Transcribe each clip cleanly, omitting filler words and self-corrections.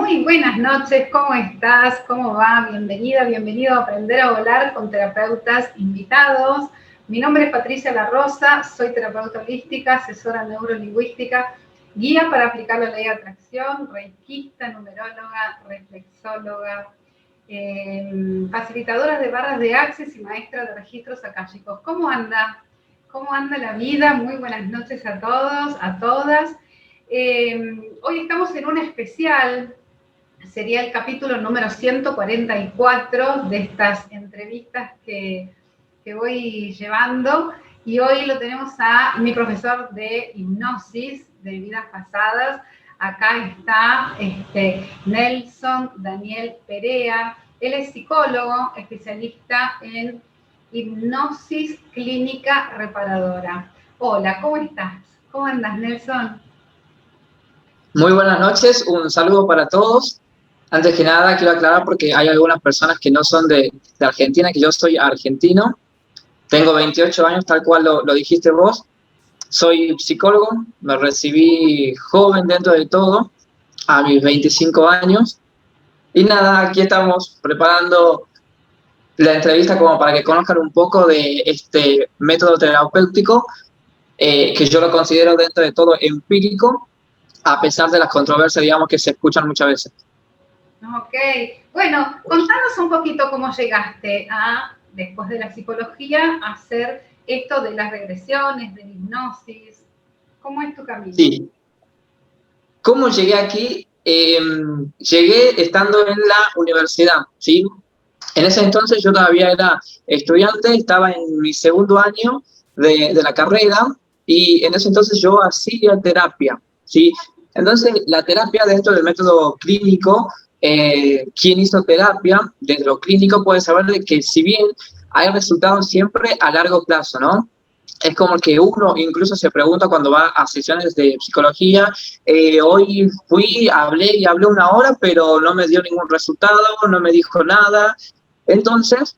Muy buenas noches, ¿cómo estás? ¿Cómo va? Bienvenida, bienvenido a Aprender a Volar con terapeutas invitados. Mi nombre es Patricia La Rosa, soy terapeuta holística, asesora neurolingüística, guía para aplicar la ley de atracción, reikista, numeróloga, reflexóloga, facilitadora de barras de access y maestra de registros akáshicos. ¿Cómo anda? ¿Cómo anda la vida? Muy buenas noches a todos, a todas. Hoy estamos en un especial, sería el capítulo número 144 de estas entrevistas que voy llevando, y hoy lo tenemos a mi profesor de hipnosis de vidas pasadas. Acá está Nelson Daniel Perea. Él es psicólogo, especialista en hipnosis clínica reparadora. Hola, ¿cómo estás? ¿Cómo andas, Nelson? Muy buenas noches, un saludo para todos. Antes que nada, quiero aclarar porque hay algunas personas que no son de Argentina, que yo soy argentino. Tengo 28 años, tal cual lo dijiste vos. Soy psicólogo, me recibí joven dentro de todo, a mis 25 años. Y nada, aquí estamos preparando la entrevista como para que conozcan un poco de este método terapéutico, que yo lo considero dentro de todo empírico, a pesar de las controversias, digamos, que se escuchan muchas veces. Ok, bueno, contanos un poquito cómo llegaste a, después de la psicología, a hacer esto de las regresiones, de la hipnosis. ¿Cómo es tu camino? Sí. ¿Cómo llegué aquí? Llegué estando en la universidad, ¿sí? En ese entonces yo todavía era estudiante, estaba en mi segundo año de la carrera, y en ese entonces yo hacía terapia, ¿sí? Entonces, la terapia dentro del método clínico, quien hizo terapia desde lo clínico puede saber de que si bien hay resultados siempre a largo plazo, ¿no? Es como que uno incluso se pregunta cuando va a sesiones de psicología, hoy fui, hablé y hablé una hora, pero no me dio ningún resultado, no me dijo nada. Entonces,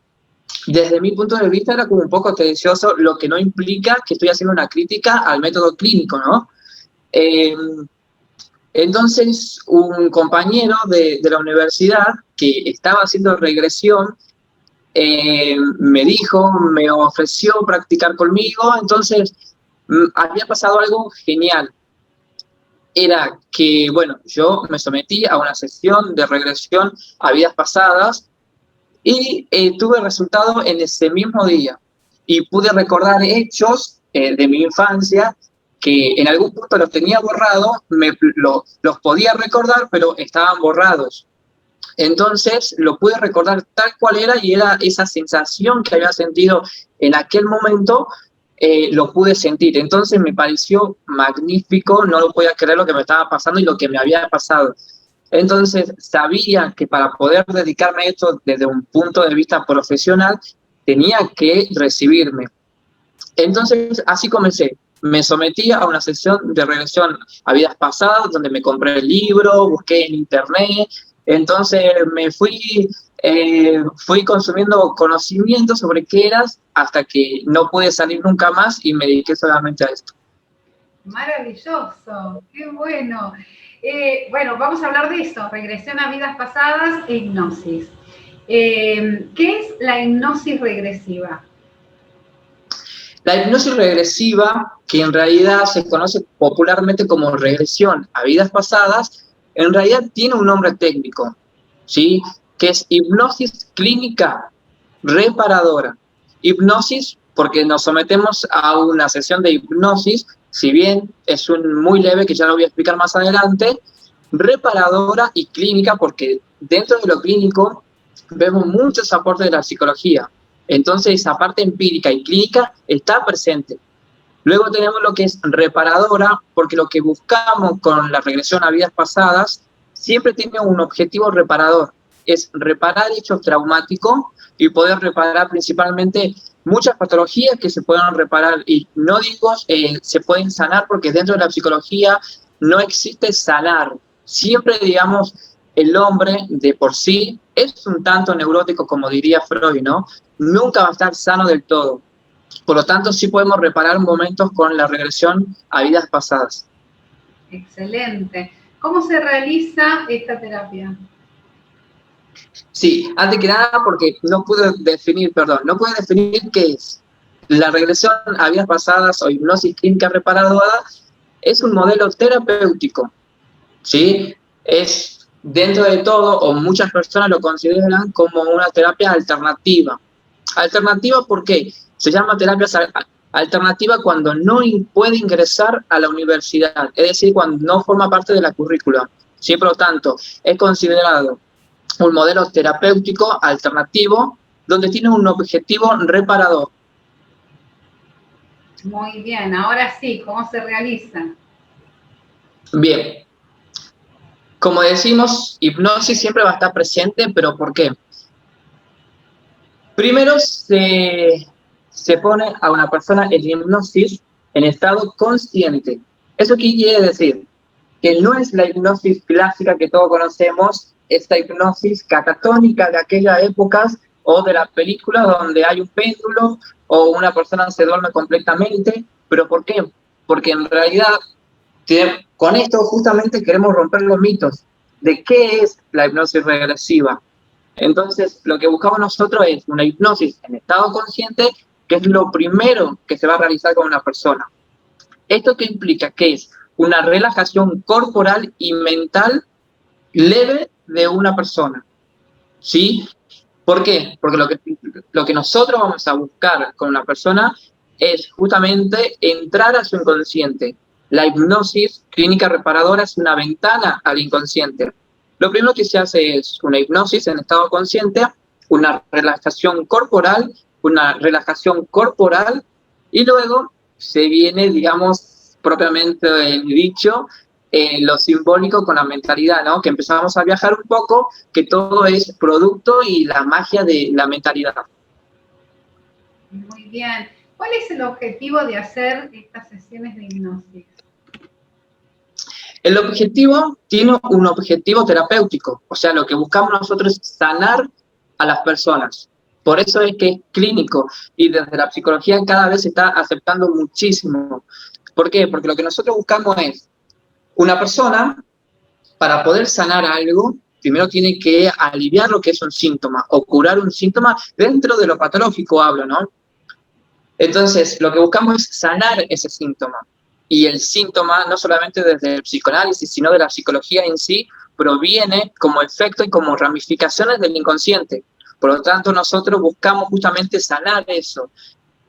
desde mi punto de vista era como un poco tendencioso, lo que no implica que estoy haciendo una crítica al método clínico, ¿no? Entonces, un compañero de la universidad que estaba haciendo regresión, me ofreció practicar conmigo. Entonces había pasado algo genial. Era que, bueno, yo me sometí a una sesión de regresión a vidas pasadas y tuve resultado en ese mismo día. Y pude recordar hechos de mi infancia que en algún punto los tenía borrado, los podía recordar, pero estaban borrados. Entonces lo pude recordar tal cual era, y era esa sensación que había sentido en aquel momento, lo pude sentir. Entonces me pareció magnífico, no lo podía creer lo que me estaba pasando y lo que me había pasado. Entonces sabía que para poder dedicarme a esto desde un punto de vista profesional, tenía que recibirme. Entonces así comencé. Me sometí a una sesión de regresión a vidas pasadas, donde me compré el libro, busqué en internet. Entonces me fui consumiendo conocimiento sobre qué eras, hasta que no pude salir nunca más y me dediqué solamente a esto. Maravilloso, qué bueno. Bueno, vamos a hablar de eso, regresión a vidas pasadas e hipnosis. ¿Qué es la hipnosis regresiva? La hipnosis regresiva, que en realidad se conoce popularmente como regresión a vidas pasadas, en realidad tiene un nombre técnico, ¿sí? Que es hipnosis clínica reparadora. Hipnosis porque nos sometemos a una sesión de hipnosis, si bien es muy leve, que ya lo voy a explicar más adelante. Reparadora y clínica porque dentro de lo clínico vemos muchos aportes de la psicología. Entonces esa parte empírica y clínica está presente. Luego tenemos lo que es reparadora, porque lo que buscamos con la regresión a vidas pasadas siempre tiene un objetivo reparador. Es reparar hechos traumáticos y poder reparar principalmente muchas patologías que se pueden reparar. Y no digo se pueden sanar, porque dentro de la psicología no existe sanar. Siempre, digamos, el hombre de por sí es un tanto neurótico, como diría Freud, ¿no? Nunca va a estar sano del todo. Por lo tanto, sí podemos reparar momentos con la regresión a vidas pasadas. Excelente. ¿Cómo se realiza esta terapia? Sí, antes que nada, porque no pude definir qué es. La regresión a vidas pasadas o hipnosis clínica reparadora es un modelo terapéutico, ¿sí? Es, dentro de todo, o muchas personas lo consideran como una terapia alternativa. ¿Alternativa por qué? Se llama terapia alternativa cuando no puede ingresar a la universidad, es decir, cuando no forma parte de la currícula. Sí, por lo tanto, es considerado un modelo terapéutico alternativo donde tiene un objetivo reparador. Muy bien, ahora sí, ¿cómo se realiza? Bien, como decimos, hipnosis siempre va a estar presente, pero ¿por qué? Primero se pone a una persona en hipnosis en estado consciente. ¿Eso qué quiere decir? Que no es la hipnosis clásica que todos conocemos, esta hipnosis catatónica de aquellas épocas o de las películas donde hay un péndulo o una persona se duerme completamente. ¿Pero por qué? Porque en realidad con esto justamente queremos romper los mitos de qué es la hipnosis regresiva. Entonces, lo que buscamos nosotros es una hipnosis en estado consciente, que es lo primero que se va a realizar con una persona. ¿Esto qué implica? Que es una relajación corporal y mental leve de una persona, ¿sí? ¿Por qué? Porque lo que nosotros vamos a buscar con una persona es justamente entrar a su inconsciente. La hipnosis clínica reparadora es una ventana al inconsciente. Lo primero que se hace es una hipnosis en estado consciente, una relajación corporal, y luego se viene, digamos, propiamente dicho, lo simbólico con la mentalidad, ¿no? Que empezamos a viajar un poco, que todo es producto y la magia de la mentalidad. Muy bien. ¿Cuál es el objetivo de hacer estas sesiones de hipnosis? El objetivo tiene un objetivo terapéutico, o sea, lo que buscamos nosotros es sanar a las personas. Por eso es que es clínico y desde la psicología cada vez se está aceptando muchísimo. ¿Por qué? Porque lo que nosotros buscamos es una persona, para poder sanar algo, primero tiene que aliviar lo que es un síntoma o curar un síntoma dentro de lo patológico, hablo, ¿no? Entonces, lo que buscamos es sanar ese síntoma. Y el síntoma, no solamente desde el psicoanálisis, sino de la psicología en sí, proviene como efecto y como ramificaciones del inconsciente. Por lo tanto, nosotros buscamos justamente sanar eso.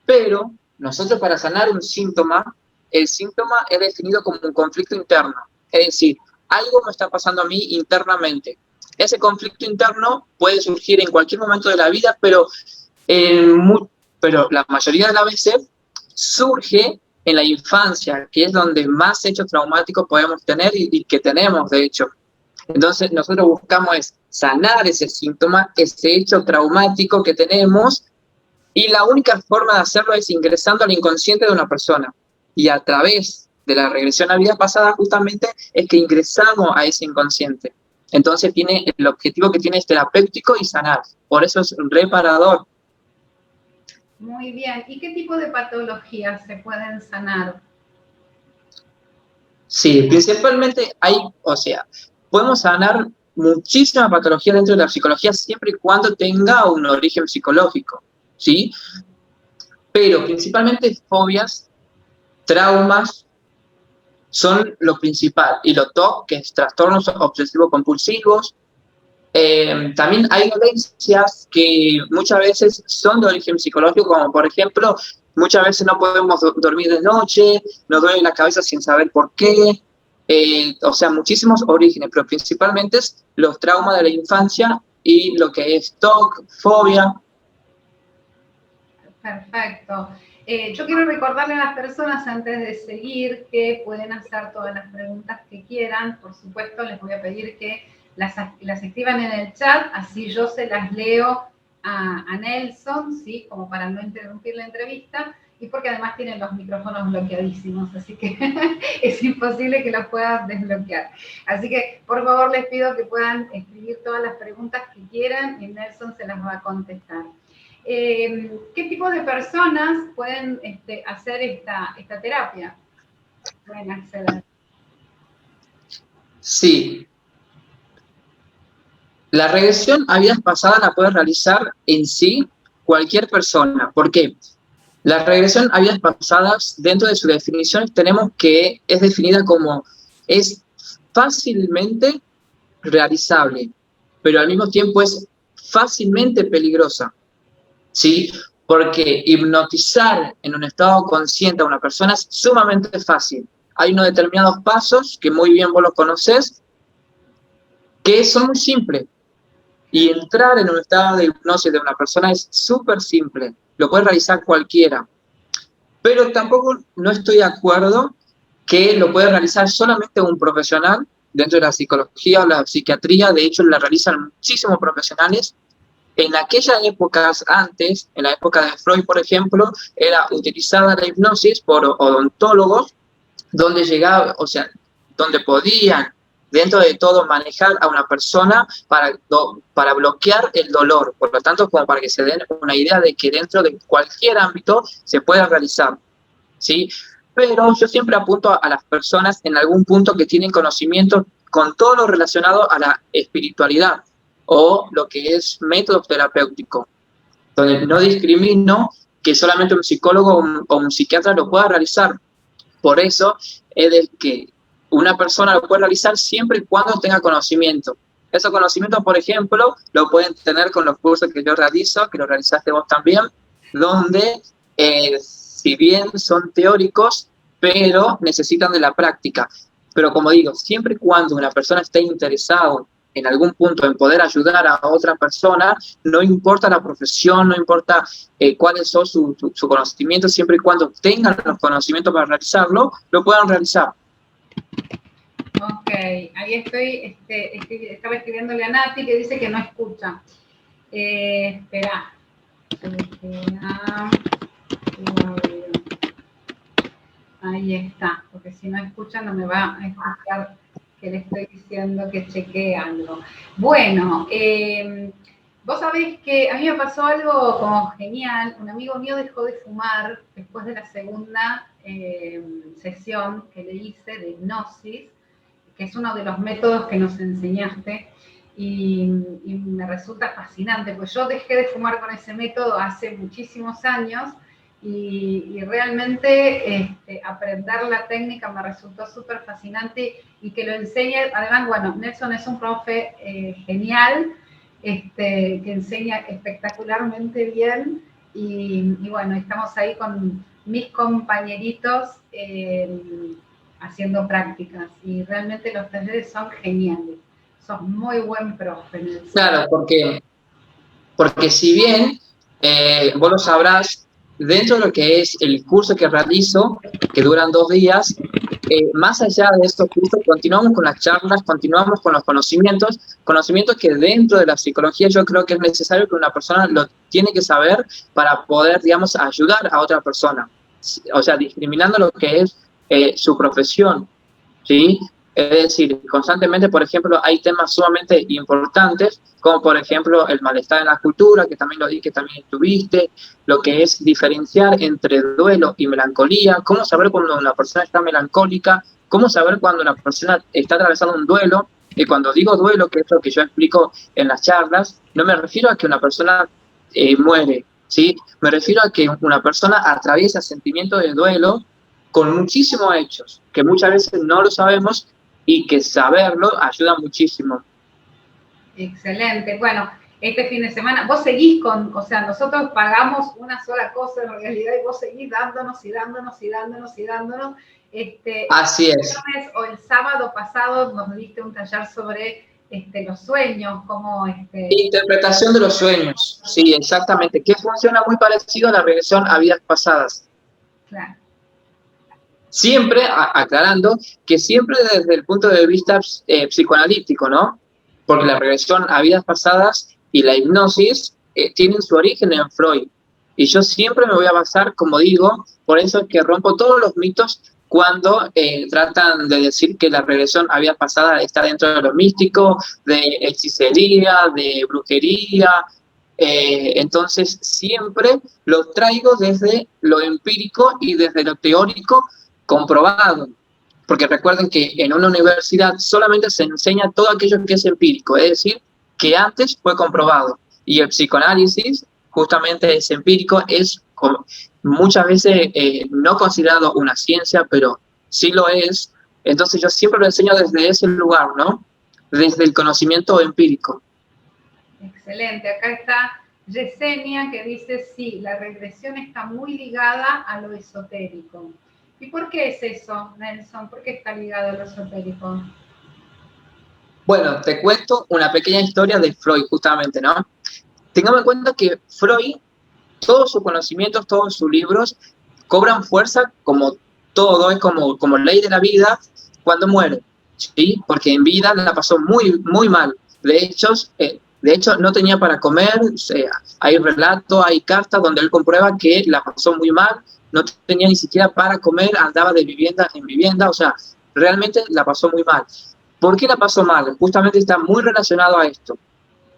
Pero nosotros para sanar un síntoma, el síntoma es definido como un conflicto interno. Es decir, algo me está pasando a mí internamente. Ese conflicto interno puede surgir en cualquier momento de la vida, pero la mayoría de las veces surge en la infancia, que es donde más hechos traumáticos podemos tener y que tenemos, de hecho. Entonces, nosotros buscamos es sanar ese síntoma, ese hecho traumático que tenemos, y la única forma de hacerlo es ingresando al inconsciente de una persona. Y a través de la regresión a vida pasada, justamente, es que ingresamos a ese inconsciente. Entonces, el objetivo que tiene es terapéutico y sanar. Por eso es reparador. Muy bien. ¿Y qué tipo de patologías se pueden sanar? Sí, principalmente podemos sanar muchísima patología dentro de la psicología siempre y cuando tenga un origen psicológico, ¿sí? Pero principalmente fobias, traumas, son lo principal. Y lo top, que es trastornos obsesivo-compulsivos. También hay dolencias que muchas veces son de origen psicológico, como por ejemplo, muchas veces no podemos dormir de noche, nos duele la cabeza sin saber por qué. O sea, muchísimos orígenes, pero principalmente es los traumas de la infancia y lo que es TOC, fobia. Perfecto. Yo quiero recordarle a las personas antes de seguir que pueden hacer todas las preguntas que quieran. Por supuesto, les voy a pedir que las escriban en el chat, así yo se las leo a Nelson, ¿sí? Como para no interrumpir la entrevista, y porque además tienen los micrófonos bloqueadísimos, así que es imposible que los puedan desbloquear. Así que, por favor, les pido que puedan escribir todas las preguntas que quieran y Nelson se las va a contestar. ¿Qué tipo de personas pueden hacer esta terapia? Pueden acceder. Sí, la regresión a vidas pasadas la puede realizar en sí cualquier persona. ¿Por qué? La regresión a vidas pasadas, dentro de su definición, tenemos que es definida como es fácilmente realizable, pero al mismo tiempo es fácilmente peligrosa, ¿sí? Porque hipnotizar en un estado consciente a una persona es sumamente fácil. Hay unos determinados pasos, que muy bien vos los conocés, que son muy simples. Y entrar en un estado de hipnosis de una persona es súper simple. Lo puede realizar cualquiera. Pero tampoco no estoy de acuerdo que lo puede realizar solamente un profesional dentro de la psicología o la psiquiatría. De hecho, la realizan muchísimos profesionales. En aquellas épocas antes, en la época de Freud, por ejemplo, era utilizada la hipnosis por odontólogos, donde llegaba, o sea, donde podían, dentro de todo, manejar a una persona para bloquear el dolor. Por lo tanto, como para que se den una idea de que dentro de cualquier ámbito se puede realizar, ¿sí? Pero yo siempre apunto a las personas en algún punto que tienen conocimiento con todo lo relacionado a la espiritualidad o lo que es método terapéutico, donde no discrimino que solamente un psicólogo o un psiquiatra lo pueda realizar. Por eso es de que una persona lo puede realizar siempre y cuando tenga conocimiento. Esos conocimientos, por ejemplo, lo pueden tener con los cursos que yo realizo, que lo realizaste vos también, donde si bien son teóricos, pero necesitan de la práctica. Pero como digo, siempre y cuando una persona esté interesada en algún punto en poder ayudar a otra persona, no importa la profesión, no importa cuáles son su conocimiento, siempre y cuando tengan los conocimientos para realizarlo, lo puedan realizar. Ok, ahí estaba escribiéndole a Nati que dice que no escucha. Espera. Ahí está, porque si no escucha no me va a escuchar que le estoy diciendo que chequee algo. Bueno, vos sabés que a mí me pasó algo como genial. Un amigo mío dejó de fumar después de la segunda sesión que le hice de hipnosis, que es uno de los métodos que nos enseñaste, y me resulta fascinante, pues yo dejé de fumar con ese método hace muchísimos años, y realmente aprender la técnica me resultó súper fascinante, y que lo enseñe, además, bueno, Nelson es un profe genial, que enseña espectacularmente bien, y bueno, estamos ahí con mis compañeritos haciendo prácticas, y realmente los talleres son geniales. Sos muy buen profe, Nelson. Claro, porque si bien vos lo sabrás, dentro de lo que es el curso que realizo, que duran 2 días, más allá de estos cursos, continuamos con las charlas, continuamos con los conocimientos que dentro de la psicología yo creo que es necesario que una persona lo tiene que saber para poder, digamos, ayudar a otra persona. O sea, discriminando lo que es su profesión, ¿sí? Es decir, constantemente, por ejemplo, hay temas sumamente importantes, como por ejemplo el malestar en la cultura, que también lo di, que también estuviste, lo que es diferenciar entre duelo y melancolía, cómo saber cuando una persona está melancólica, cómo saber cuando una persona está atravesando un duelo. Y cuando digo duelo, que es lo que yo explico en las charlas, no me refiero a que una persona muere, ¿sí? Me refiero a que una persona atraviesa sentimientos de duelo con muchísimos hechos, que muchas veces no lo sabemos y que saberlo ayuda muchísimo. Excelente. Bueno, este fin de semana, vos seguís o sea, nosotros pagamos una sola cosa en realidad, y vos seguís dándonos y dándonos y dándonos y dándonos. Así es. El viernes o el sábado pasado nos diste un taller sobre los sueños, como Interpretación de los sueños, sí, exactamente, que funciona muy parecido a la regresión a vidas pasadas. Claro. Siempre aclarando que siempre desde el punto de vista psicoanalítico, ¿no? Porque la regresión a vidas pasadas y la hipnosis tienen su origen en Freud. Y yo siempre me voy a basar, como digo, por eso es que rompo todos los mitos cuando tratan de decir que la regresión a vidas pasadas está dentro de lo místico, de hechicería, de brujería. Entonces siempre lo traigo desde lo empírico y desde lo teórico comprobado. porque recuerden que en una universidad solamente se enseña todo aquello que es empírico, es decir, que antes fue comprobado. Y el psicoanálisis justamente es empírico, es muchas veces no considerado una ciencia, pero sí lo es. Entonces yo siempre lo enseño desde ese lugar, ¿no? Desde el conocimiento empírico. Excelente. Acá está Yesenia que dice, sí, la regresión está muy ligada a lo esotérico. ¿Y por qué es eso, Nelson? ¿Por qué está ligado a lo esotérico? Bueno, te cuento una pequeña historia de Freud, justamente, ¿no? Tengamos en cuenta que Freud, todos sus conocimientos, todos sus libros, cobran fuerza como todo, es como ley de la vida cuando muere, ¿sí? Porque en vida la pasó muy, muy mal. De hecho, no tenía para comer, o sea, hay relatos, hay cartas donde él comprueba que la pasó muy mal, no tenía ni siquiera para comer, andaba de vivienda en vivienda, o sea, realmente la pasó muy mal. ¿Por qué la pasó mal? Justamente está muy relacionado a esto,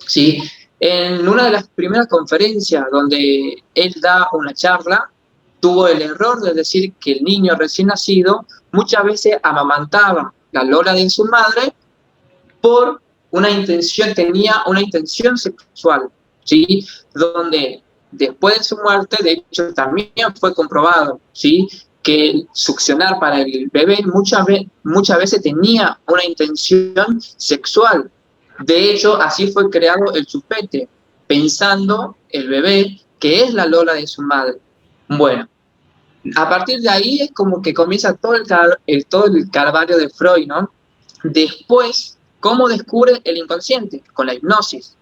¿sí? En una de las primeras conferencias donde él da una charla, tuvo el error de decir que el niño recién nacido muchas veces amamantaba la lola de su madre por una intención, tenía una intención sexual, ¿sí? Donde después de su muerte, de hecho, también fue comprobado, ¿sí? Que el succionar para el bebé muchas veces tenía una intención sexual. De hecho, así fue creado el chupete, pensando el bebé que es la lola de su madre. Bueno, a partir de ahí es como que comienza todo el calvario de Freud, ¿no? Después, ¿cómo descubre el inconsciente? Con la hipnosis.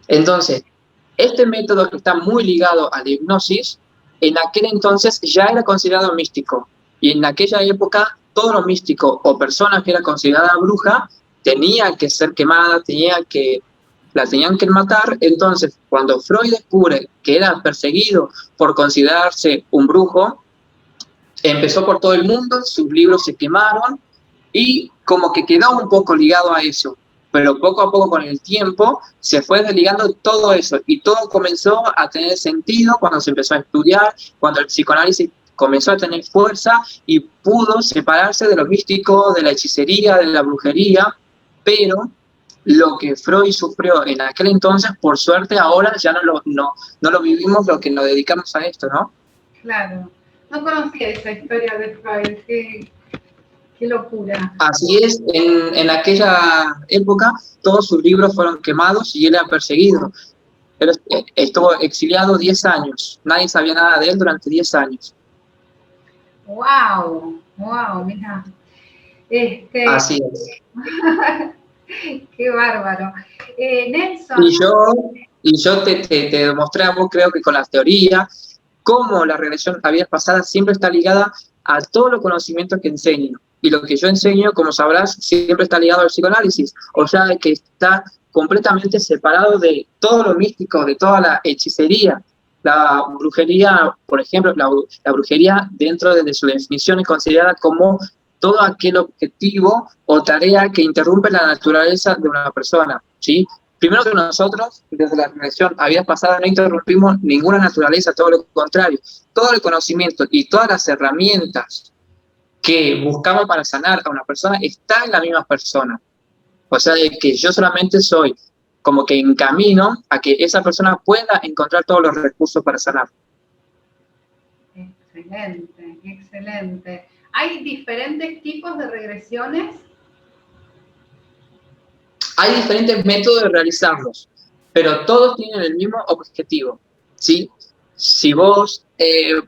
Entonces, este método que está muy ligado a la hipnosis, en aquel entonces ya era considerado místico. Y en aquella época, todo lo místico o persona que era considerada bruja tenía que ser quemada, la tenían que matar. Entonces, cuando Freud descubre que era perseguido por considerarse un brujo, empezó por todo el mundo, sus libros se quemaron y como que quedó un poco ligado a eso. Pero poco a poco con el tiempo se fue desligando todo eso y todo comenzó a tener sentido cuando se empezó a estudiar, cuando el psicoanálisis comenzó a tener fuerza y pudo separarse de lo místico, de la hechicería, de la brujería, pero lo que Freud sufrió en aquel entonces, por suerte ahora ya no lo vivimos los que nos dedicamos a esto, ¿no? Claro. No conocía esa historia de Freud. Qué locura. Así es, en aquella época todos sus libros fueron quemados y él era perseguido. Él estuvo exiliado 10 años, nadie sabía nada de él durante 10 años. ¡Wow! ¡Wow! Mira. Así es. Qué bárbaro. Nelson. Y yo te demostré a vos, creo que con las teorías, cómo la regresión a vidas pasadas siempre está ligada a todos los conocimientos que enseño. Y lo que yo enseño, como sabrás, siempre está ligado al psicoanálisis. O sea, que está completamente separado de todo lo místico, de toda la hechicería. La brujería, por ejemplo, la brujería dentro de su definición es considerada como todo aquel objetivo o tarea que interrumpe la naturaleza de una persona, ¿sí? Primero que nosotros, desde la regresión a vidas pasadas, no interrumpimos ninguna naturaleza, todo lo contrario. Todo el conocimiento y todas las herramientas que buscamos para sanar a una persona está en la misma persona. O sea, de que yo solamente soy como que encamino a que esa persona pueda encontrar todos los recursos para sanar. Excelente, excelente. ¿Hay diferentes tipos de regresiones? Hay diferentes métodos de realizarlos, pero todos tienen el mismo objetivo, ¿sí? Si vos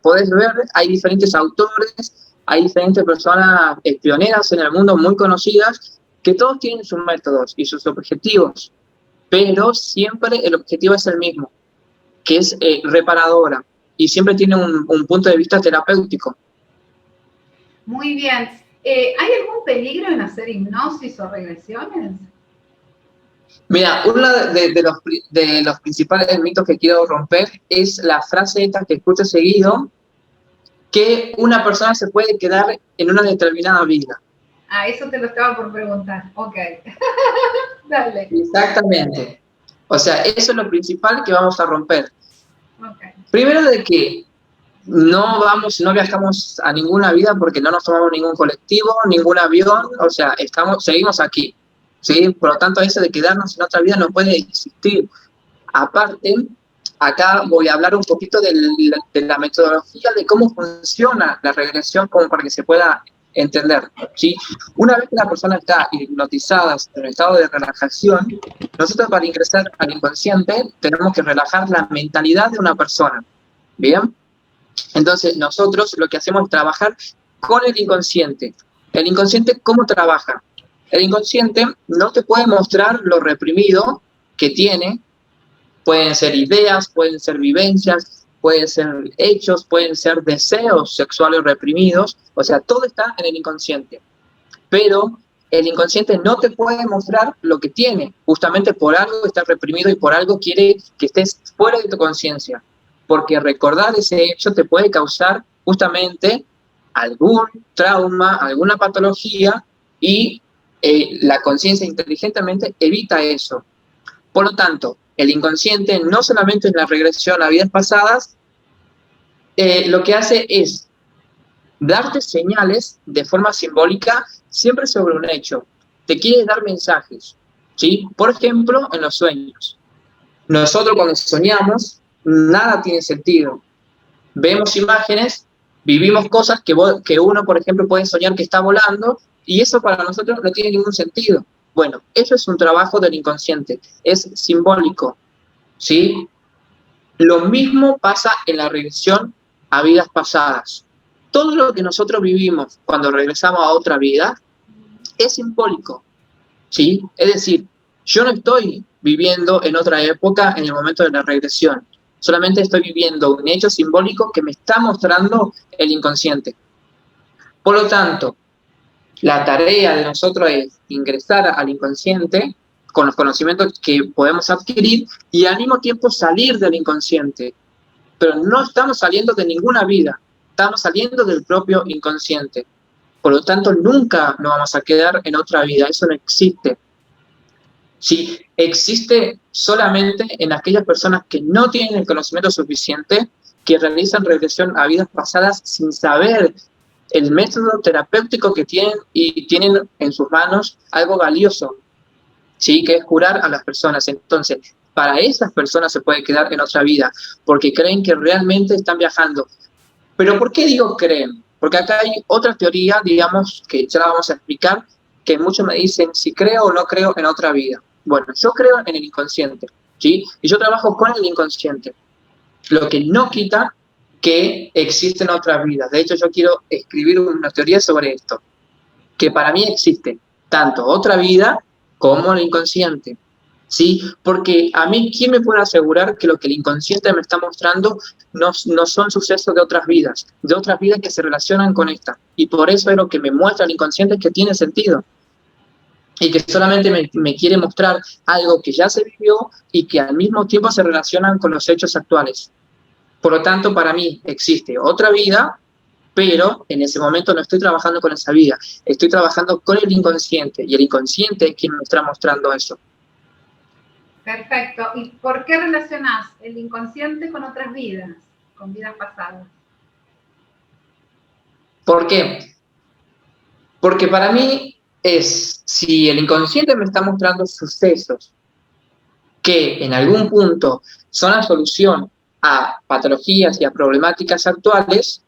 podés ver, hay diferentes autores, hay diferentes personas pioneras en el mundo muy conocidas, que todos tienen sus métodos y sus objetivos, pero siempre el objetivo es el mismo, que es reparadora, y siempre tiene un punto de vista terapéutico. Muy bien. ¿Hay algún peligro en hacer hipnosis o regresiones? Mira, uno de los principales mitos que quiero romper es la frase esta que escucho seguido, que una persona se puede quedar en una determinada vida. Ah, eso te lo estaba por preguntar. Ok. Dale. Exactamente. O sea, eso es lo principal que vamos a romper. Okay. Primero de que no viajamos a ninguna vida porque no nos tomamos ningún colectivo, ningún avión, o sea, seguimos aquí, ¿sí? Por lo tanto, eso de quedarnos en otra vida no puede existir. Aparte, acá voy a hablar un poquito de la metodología de cómo funciona la regresión, como para que se pueda entender, ¿sí? Una vez que la persona está hipnotizada en un estado de relajación, nosotros para ingresar al inconsciente tenemos que relajar la mentalidad de una persona, ¿bien? Entonces, nosotros lo que hacemos es trabajar con el inconsciente. ¿El inconsciente cómo trabaja? El inconsciente no te puede mostrar lo reprimido que tiene. Pueden ser ideas, pueden ser vivencias, pueden ser hechos, pueden ser deseos sexuales reprimidos. O sea, todo está en el inconsciente. Pero el inconsciente no te puede mostrar lo que tiene. Justamente por algo está reprimido y por algo quiere que estés fuera de tu conciencia. Porque recordar ese hecho te puede causar justamente algún trauma, alguna patología y la conciencia inteligentemente evita eso. Por lo tanto, el inconsciente no solamente en la regresión a vidas pasadas, lo que hace es darte señales de forma simbólica siempre sobre un hecho. Te quiere dar mensajes, ¿sí? Por ejemplo, en los sueños. Nosotros cuando soñamos, nada tiene sentido. Vemos imágenes, vivimos cosas que uno, por ejemplo, puede soñar que está volando y eso para nosotros no tiene ningún sentido. Bueno, eso es un trabajo del inconsciente, es simbólico, ¿sí? Lo mismo pasa en la regresión a vidas pasadas. Todo lo que nosotros vivimos cuando regresamos a otra vida es simbólico, ¿sí? Es decir, yo no estoy viviendo en otra época en el momento de la regresión, solamente estoy viviendo un hecho simbólico que me está mostrando el inconsciente. Por lo tanto, la tarea de nosotros es ingresar al inconsciente con los conocimientos que podemos adquirir y al mismo tiempo salir del inconsciente. Pero no estamos saliendo de ninguna vida, estamos saliendo del propio inconsciente. Por lo tanto, nunca nos vamos a quedar en otra vida, eso no existe. Sí, existe solamente en aquellas personas que no tienen el conocimiento suficiente, que realizan regresión a vidas pasadas sin saber el método terapéutico que tienen y tienen en sus manos algo valioso, ¿sí? Que es curar a las personas. Entonces, para esas personas se puede quedar en otra vida, porque creen que realmente están viajando. Pero ¿por qué digo creen? Porque acá hay otra teoría, digamos, que ya la vamos a explicar, que muchos me dicen si creo o no creo en otra vida. Bueno, yo creo en el inconsciente, ¿sí? Y yo trabajo con el inconsciente, lo que no quita que existen otras vidas. De hecho, yo quiero escribir una teoría sobre esto, que para mí existe tanto otra vida como el inconsciente, ¿sí? Porque a mí, ¿quién me puede asegurar que lo que el inconsciente me está mostrando no son sucesos de otras vidas que se relacionan con esta? Y por eso es lo que me muestra el inconsciente que tiene sentido. Y que solamente me quiere mostrar algo que ya se vivió y que al mismo tiempo se relacionan con los hechos actuales. Por lo tanto, para mí existe otra vida, pero en ese momento no estoy trabajando con esa vida, estoy trabajando con el inconsciente, y el inconsciente es quien me está mostrando eso. Perfecto. ¿Y por qué relacionás el inconsciente con otras vidas, con vidas pasadas? ¿Por qué? Porque para mí es, si el inconsciente me está mostrando sucesos que en algún punto son la solución a patologías y a problemáticas actuales,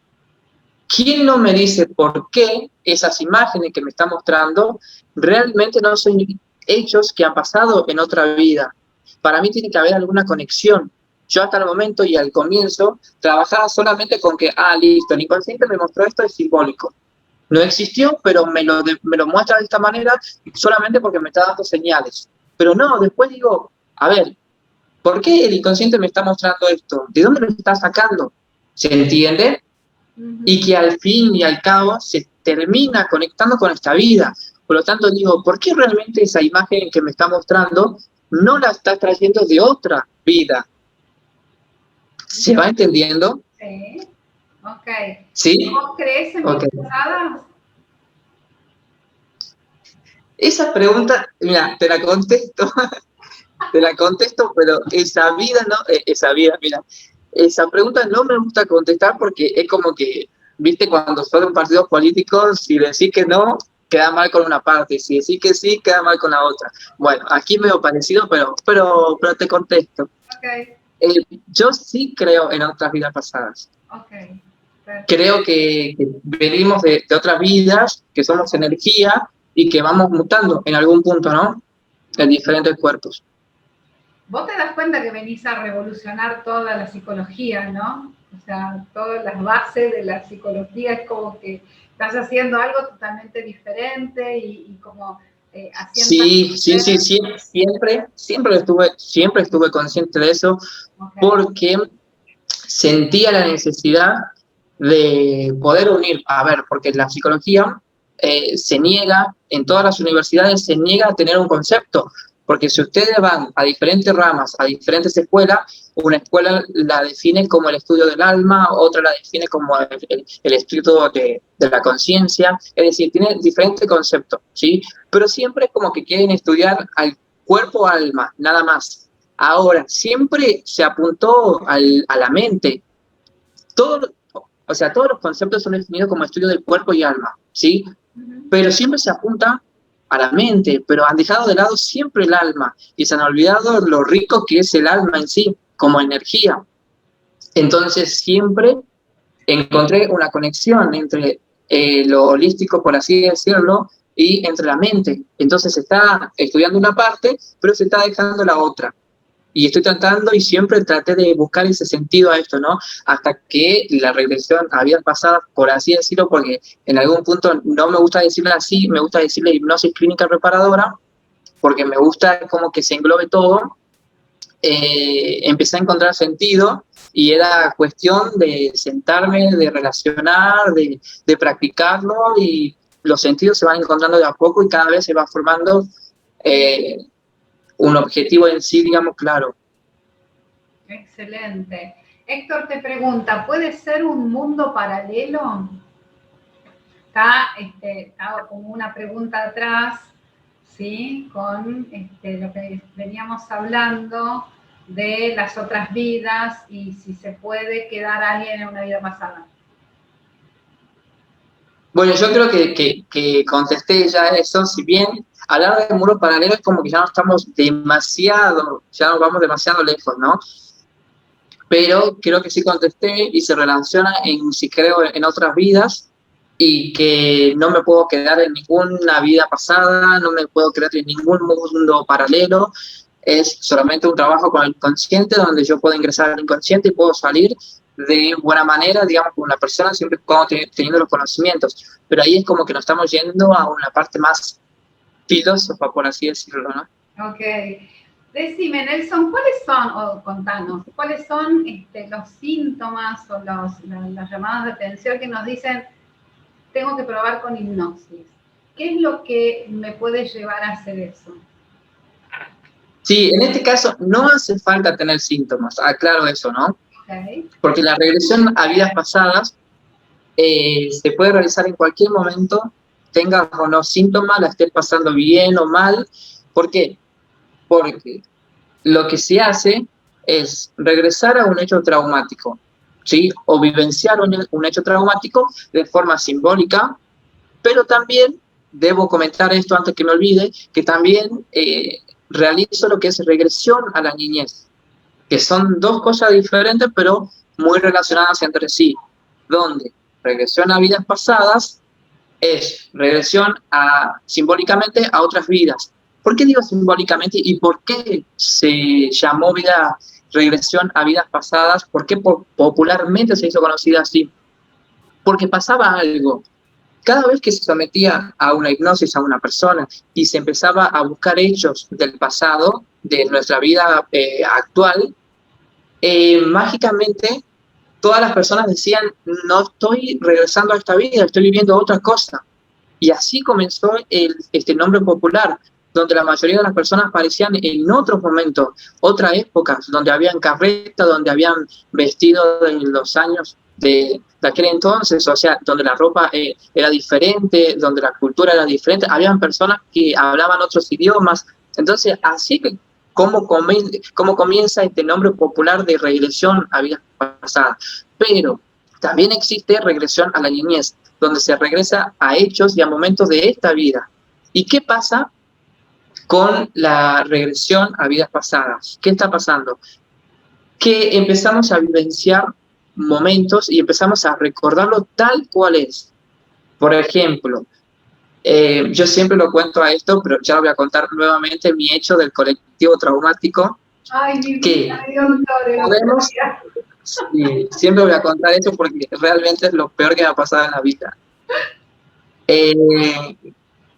¿quién no me dice por qué esas imágenes que me está mostrando realmente no son hechos que han pasado en otra vida? Para mí tiene que haber alguna conexión. Yo hasta el momento y al comienzo trabajaba solamente con que, listo, el inconsciente me mostró esto, es simbólico. No existió, pero me lo muestra de esta manera solamente porque me está dando señales. Pero no, después digo, a ver, ¿por qué el inconsciente me está mostrando esto? ¿De dónde lo está sacando? ¿Se entiende? Y que al fin y al cabo se termina conectando con esta vida. Por lo tanto, digo, ¿por qué realmente esa imagen que me está mostrando no la está trayendo de otra vida? ¿Se va entendiendo? Sí. Ok. ¿Sí? ¿Vos crees en vidas pasadas? Esa pregunta, mira, te la contesto, pero esa vida, ¿no? Esa vida, mira, esa pregunta no me gusta contestar porque es como que, viste, cuando son un partido político, si decís que no, queda mal con una parte, si decís que sí, queda mal con la otra. Bueno, aquí medio parecido, pero te contesto. Ok, Yo sí creo en otras vidas pasadas. ok, perfecto. Creo que venimos de otras vidas, que somos energía y que vamos mutando en algún punto, ¿no? En diferentes cuerpos. Vos te das cuenta que venís a revolucionar toda la psicología, ¿no? O sea, todas las bases de la psicología es como que estás haciendo algo totalmente diferente y como haciendo... Sí, sí, sí, sí, siempre estuve consciente de eso Okay. porque sentía la necesidad de poder unir, a ver, porque la psicología se niega, en todas las universidades se niega a tener un concepto, porque si ustedes van a diferentes ramas, a diferentes escuelas, una escuela la define como el estudio del alma, otra la define como el estudio de la conciencia, es decir, tiene diferentes conceptos, ¿sí? Pero siempre es como que quieren estudiar al cuerpo-alma, nada más. Ahora, siempre se apuntó a la mente. Todo, o sea, todos los conceptos son definidos como estudio del cuerpo y alma, ¿sí? Pero siempre se apunta a la mente, pero han dejado de lado siempre el alma y se han olvidado lo rico que es el alma en sí, como energía. Entonces, siempre encontré una conexión entre lo holístico, por así decirlo, y entre la mente. Entonces, se está estudiando una parte, pero se está dejando la otra. Y estoy tratando y siempre traté de buscar ese sentido a esto, ¿no? Hasta que la regresión había pasado, por así decirlo, porque en algún punto no me gusta decirle así, me gusta decirle hipnosis clínica reparadora, porque me gusta como que se englobe todo. Empecé a encontrar sentido y era cuestión de sentarme, de relacionar, de practicarlo y los sentidos se van encontrando de a poco y cada vez se va formando eh, un objetivo en sí, digamos, claro. Excelente. Héctor te pregunta, ¿puede ser un mundo paralelo? Está como una pregunta atrás, ¿sí? Con lo que veníamos hablando de las otras vidas y si se puede quedar alguien en una vida pasada. Bueno, yo creo que contesté ya eso, si bien hablar de muro paralelo es como que ya no estamos demasiado, ya nos vamos demasiado lejos, ¿no? Pero creo que sí contesté y se relaciona en si creo en otras vidas y que no me puedo quedar en ninguna vida pasada, no me puedo quedar en ningún mundo paralelo, es solamente un trabajo con el inconsciente donde yo puedo ingresar al inconsciente y puedo salir de buena manera, digamos, con una persona, siempre cuando teniendo los conocimientos. Pero ahí es como que nos estamos yendo a una parte más filósofa, por así decirlo, ¿no? Ok. Decime, Nelson, ¿cuáles son, o contanos, cuáles son los síntomas o las llamadas de atención que nos dicen, tengo que probar con hipnosis? ¿Qué es lo que me puede llevar a hacer eso? Sí, en este caso no hace falta tener síntomas, aclaro eso, ¿no? Okay. Porque la regresión a vidas pasadas se puede realizar en cualquier momento, tengas o no síntomas, la estés pasando bien o mal. ¿Por qué? Porque lo que se hace es regresar a un hecho traumático, ¿sí? O vivenciar un hecho traumático de forma simbólica, pero también, debo comentar esto antes que me olvide, que también realizo lo que es regresión a la niñez, que son dos cosas diferentes, pero muy relacionadas entre sí, donde regresión a vidas pasadas es regresión simbólicamente a otras vidas. ¿Por qué digo simbólicamente y por qué se llamó regresión a vidas pasadas? ¿Por qué popularmente se hizo conocida así? Porque pasaba algo. Cada vez que se sometía a una hipnosis a una persona y se empezaba a buscar hechos del pasado, de nuestra vida actual, mágicamente todas las personas decían, no estoy regresando a esta vida, estoy viviendo otra cosa. Y así comenzó este nombre popular, donde la mayoría de las personas aparecían en otros momentos, otras épocas, donde habían carretas, donde habían vestido en los años de aquel entonces, o sea, donde la ropa era diferente, donde la cultura era diferente, habían personas que hablaban otros idiomas. Entonces, así que cómo comienza este nombre popular de regresión a vidas pasadas. Pero también existe regresión a la niñez, donde se regresa a hechos y a momentos de esta vida. ¿Y qué pasa con la regresión a vidas pasadas? ¿Qué está pasando? Que empezamos a vivenciar momentos y empezamos a recordarlo tal cual es. Por ejemplo, yo siempre lo cuento a esto, pero ya lo voy a contar nuevamente, mi hecho del colectivo traumático. Ay, mi que vida, podemos, sí, siempre voy a contar esto porque realmente es lo peor que me ha pasado en la vida.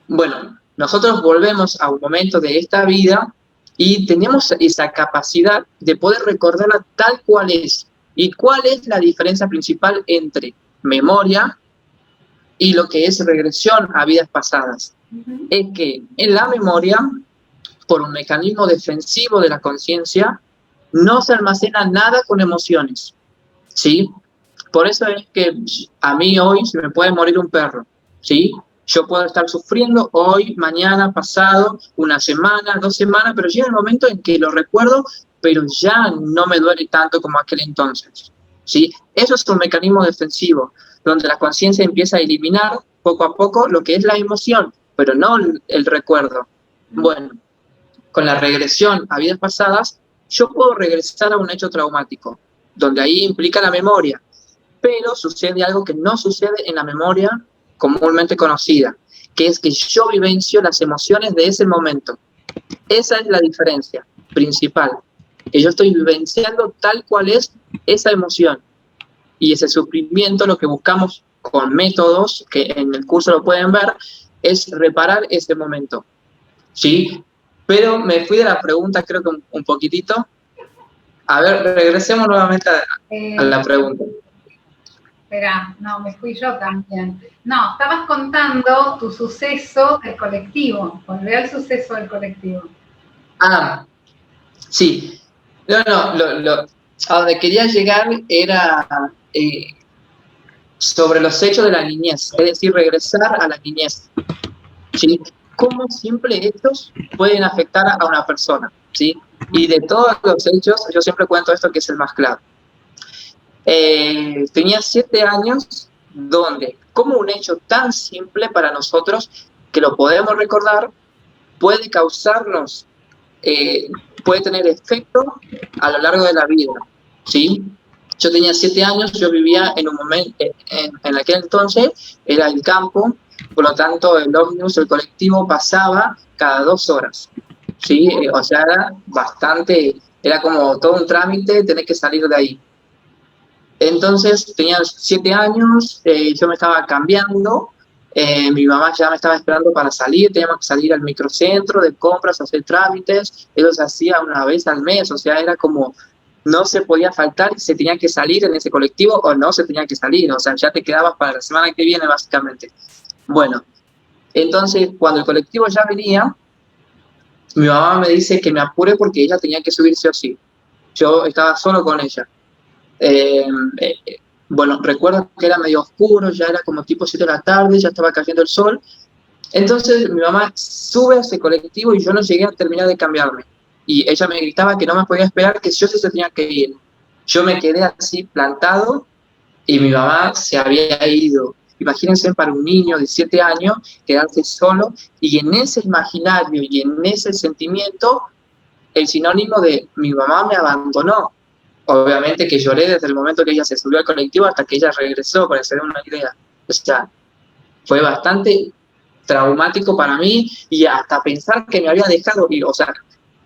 Bueno, nosotros volvemos a un momento de esta vida y tenemos esa capacidad de poder recordarla tal cual es. ¿Y cuál es la diferencia principal entre memoria y lo que es regresión a vidas pasadas? Es que en la memoria, por un mecanismo defensivo de la conciencia, no se almacena nada con emociones, ¿sí? Por eso es que a mí hoy se me puede morir un perro, ¿sí? Yo puedo estar sufriendo hoy, mañana, pasado, una semana, 2 semanas, pero llega el momento en que lo recuerdo, pero ya no me duele tanto como aquel entonces, ¿sí? Eso es un mecanismo defensivo, donde la conciencia empieza a eliminar poco a poco lo que es la emoción, pero no el recuerdo. Bueno, con la regresión a vidas pasadas, yo puedo regresar a un hecho traumático, donde ahí implica la memoria, pero sucede algo que no sucede en la memoria comúnmente conocida, que es que yo vivencio las emociones de ese momento. Esa es la diferencia principal, que yo estoy vivenciando tal cual es esa emoción. Y ese sufrimiento, lo que buscamos con métodos, que en el curso lo pueden ver, es reparar ese momento, ¿sí? Pero me fui de la pregunta, creo que un poquitito. A ver, regresemos nuevamente a la pregunta. Espera, no, me fui yo también. No, estabas contando tu suceso del colectivo. Volvé al suceso del colectivo. Ah, sí. No, a donde quería llegar era sobre los hechos de la niñez, es decir, regresar a la niñez, ¿sí? Cómo simples hechos pueden afectar a una persona, ¿sí? Y de todos los hechos, yo siempre cuento esto que es el más claro. Tenía 7 años, donde, como un hecho tan simple para nosotros, que lo podemos recordar, puede causarnos, puede tener efecto a lo largo de la vida, ¿sí? Yo tenía 7 años, yo vivía en un momento, en aquel entonces, era el campo, por lo tanto el ómnibus, el colectivo pasaba cada 2 horas, ¿sí? O sea, era bastante, era como todo un trámite tener que salir de ahí. Entonces tenía 7 años, yo me estaba cambiando, mi mamá ya me estaba esperando para salir, teníamos que salir al microcentro de compras, hacer trámites, eso se hacía una vez al mes, o sea, era como, no se podía faltar y se tenía que salir en ese colectivo o no se tenía que salir, o sea, ya te quedabas para la semana que viene básicamente. Bueno, entonces cuando el colectivo ya venía, mi mamá me dice que me apure porque ella tenía que subir sí o sí. Yo estaba solo con ella. Bueno, recuerdo que era medio oscuro, ya era como tipo 7 de la tarde, ya estaba cayendo el sol. Entonces mi mamá sube a ese colectivo y yo no llegué a terminar de cambiarme. Y ella me gritaba que no me podía esperar, que yo sí se tenía que ir. Yo me quedé así plantado y mi mamá se había ido. Imagínense para un niño de 7 años quedarse solo y en ese imaginario y en ese sentimiento, el sinónimo de mi mamá me abandonó. Obviamente que lloré desde el momento que ella se subió al colectivo hasta que ella regresó, para que se den una idea. O sea, fue bastante traumático para mí y hasta pensar que me había dejado ir. O sea,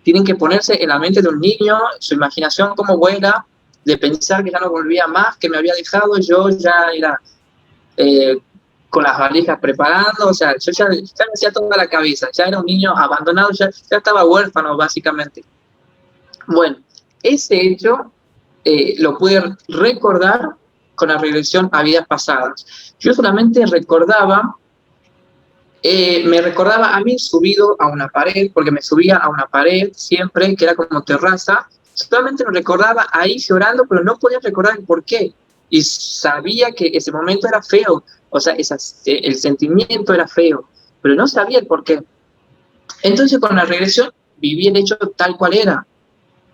tienen que ponerse en la mente de un niño, su imaginación como vuela, de pensar que ya no volvía más, que me había dejado, yo ya era con las valijas preparando, o sea, yo ya me hacía toda la cabeza, ya era un niño abandonado, ya estaba huérfano básicamente. Bueno, ese hecho lo pude recordar con la regresión a vidas pasadas. Yo solamente recordaba, me recordaba a mí subido a una pared, porque me subía a una pared siempre, que era como terraza, solamente me recordaba ahí llorando, pero no podía recordar el por qué. Y sabía que ese momento era feo, o sea, el sentimiento era feo, pero no sabía el por qué. Entonces con la regresión viví el hecho tal cual era.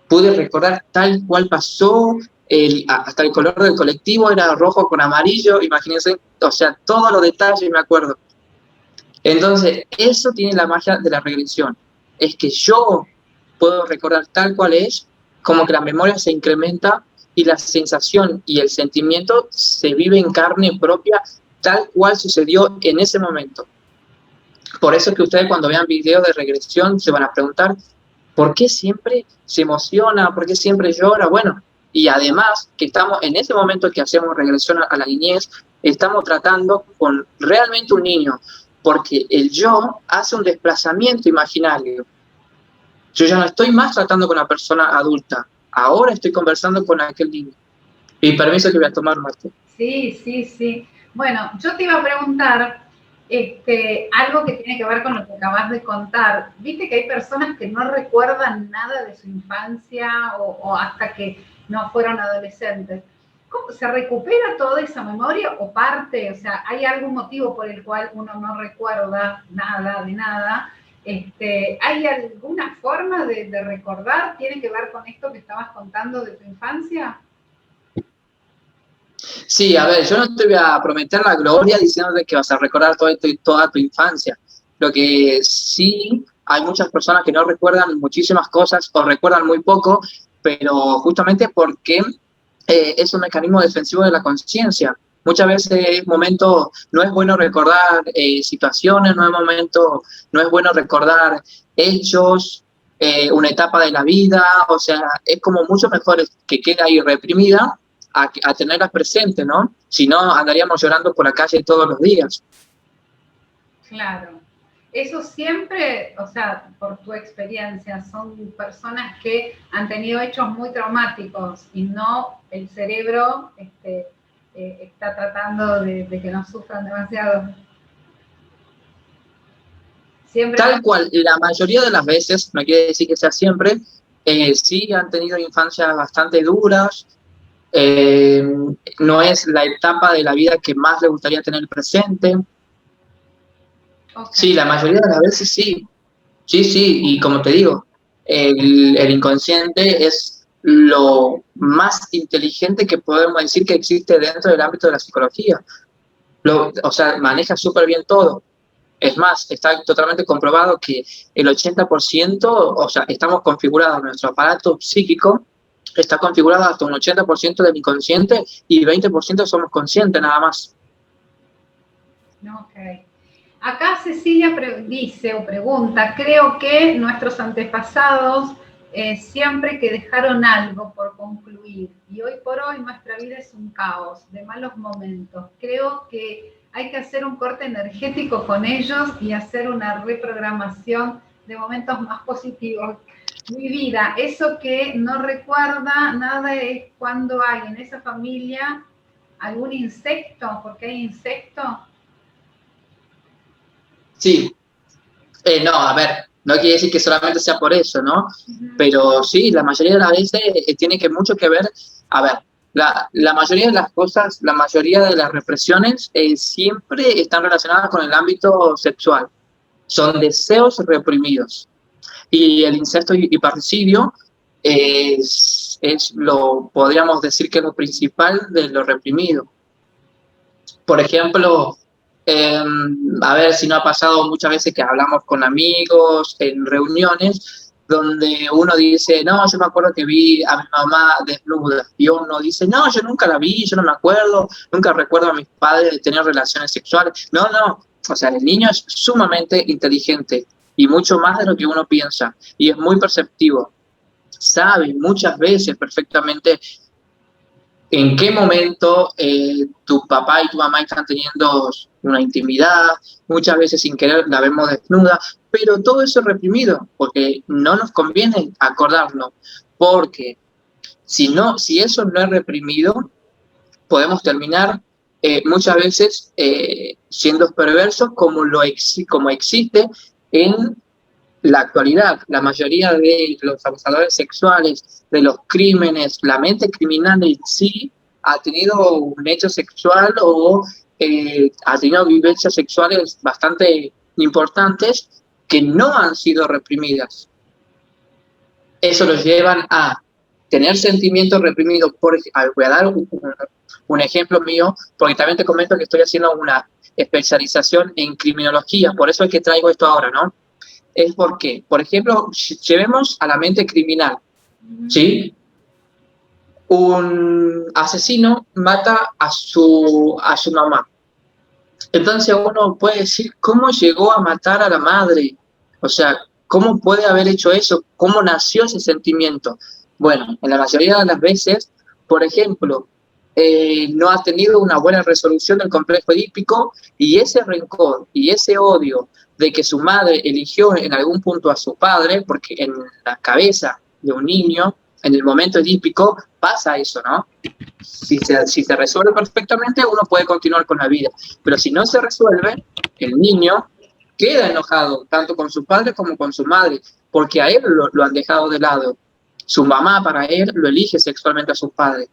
Pude recordar tal cual pasó, hasta el color del colectivo era rojo con amarillo, imagínense, o sea, todos los detalles me acuerdo. Entonces, eso tiene la magia de la regresión, es que yo puedo recordar tal cual es, como que la memoria se incrementa y la sensación y el sentimiento se vive en carne propia tal cual sucedió en ese momento. Por eso es que ustedes cuando vean videos de regresión se van a preguntar, ¿por qué siempre se emociona? ¿Por qué siempre llora? Bueno, y además que estamos en ese momento que hacemos regresión a la niñez, estamos tratando con realmente un niño, porque el yo hace un desplazamiento imaginario. Yo ya no estoy más tratando con la persona adulta, ahora estoy conversando con aquel niño. Y permiso que voy a tomar, Marta. Sí, sí, sí. Bueno, yo te iba a preguntar algo que tiene que ver con lo que acabas de contar. Viste que hay personas que no recuerdan nada de su infancia o hasta que no fueron adolescentes. ¿Cómo se recupera toda esa memoria o parte? O sea, ¿hay algún motivo por el cual uno no recuerda nada de nada? ¿Hay alguna forma de recordar? ¿Tiene que ver con esto que estabas contando de tu infancia? Sí, a ver, yo no te voy a prometer la gloria diciéndote que vas a recordar toda tu infancia. Lo que sí, hay muchas personas que no recuerdan muchísimas cosas o recuerdan muy poco, pero justamente porque es un mecanismo defensivo de la conciencia. Muchas veces no es bueno recordar situaciones, no es bueno recordar hechos, una etapa de la vida, o sea, es como mucho mejor que quede ahí reprimida a tenerlas presentes, ¿no? Si no, andaríamos llorando por la calle todos los días. Claro. Eso siempre, o sea, por tu experiencia, son personas que han tenido hechos muy traumáticos y no el cerebro está tratando de que no sufran demasiado. Siempre. Tal cual, la mayoría de las veces, no quiere decir que sea siempre, sí han tenido infancias bastante duras, no es la etapa de la vida que más le gustaría tener presente. Okay. Sí, la mayoría de las veces sí. Sí, y como te digo, el inconsciente es lo más inteligente que podemos decir que existe dentro del ámbito de la psicología. O sea, maneja súper bien todo. Es más, está totalmente comprobado que el 80%, o sea, estamos configurados, nuestro aparato psíquico está configurado hasta un 80% del inconsciente y 20% somos conscientes nada más. Ok. Acá Cecilia dice o pregunta, creo que nuestros antepasados siempre que dejaron algo por concluir y hoy por hoy nuestra vida es un caos de malos momentos. Creo que hay que hacer un corte energético con ellos y hacer una reprogramación de momentos más positivos. Mi vida, eso que no recuerda nada es cuando hay en esa familia algún insecto, porque hay insectos. Sí, no, a ver, no quiere decir que solamente sea por eso, ¿no? Pero sí, la mayoría de las veces tiene que mucho que ver, a ver, la mayoría de las cosas, la mayoría de las represiones siempre están relacionadas con el ámbito sexual, son deseos reprimidos. Y el incesto y parricidio podríamos decir que es lo principal de lo reprimido. Por ejemplo, a ver si no ha pasado muchas veces que hablamos con amigos en reuniones donde uno dice, no, yo me acuerdo que vi a mi mamá desnuda, y uno dice, no, yo nunca la vi, yo no me acuerdo, nunca recuerdo a mis padres tener relaciones sexuales. No, o sea, el niño es sumamente inteligente y mucho más de lo que uno piensa, y es muy perceptivo, sabe muchas veces perfectamente en qué momento tu papá y tu mamá están teniendo una intimidad, muchas veces sin querer la vemos desnuda, pero todo eso es reprimido, porque no nos conviene acordarlo, porque si eso no es reprimido, podemos terminar muchas veces siendo perversos como existe en la actualidad. La mayoría de los abusadores sexuales, de los crímenes, la mente criminal en sí ha tenido un hecho sexual o ha tenido vivencias sexuales bastante importantes que no han sido reprimidas. eso los llevan a tener sentimientos reprimidos. Voy a dar un ejemplo mío, porque también te comento que estoy haciendo una especialización en criminología, por eso es que traigo esto ahora, ¿no? Es porque, por ejemplo, llevemos a la mente criminal, ¿sí? Un asesino mata a su mamá. Entonces uno puede decir, ¿cómo llegó a matar a la madre? O sea, ¿cómo puede haber hecho eso? ¿Cómo nació ese sentimiento? Bueno, en la mayoría de las veces, por ejemplo, no ha tenido una buena resolución del complejo edípico y ese rencor y ese odio de que su madre eligió en algún punto a su padre, porque en la cabeza de un niño, en el momento edípico, pasa eso, ¿no? Si se resuelve perfectamente, uno puede continuar con la vida. Pero si no se resuelve, el niño queda enojado, tanto con su padre como con su madre, porque a él lo han dejado de lado. Su mamá, para él, lo elige sexualmente a su padre.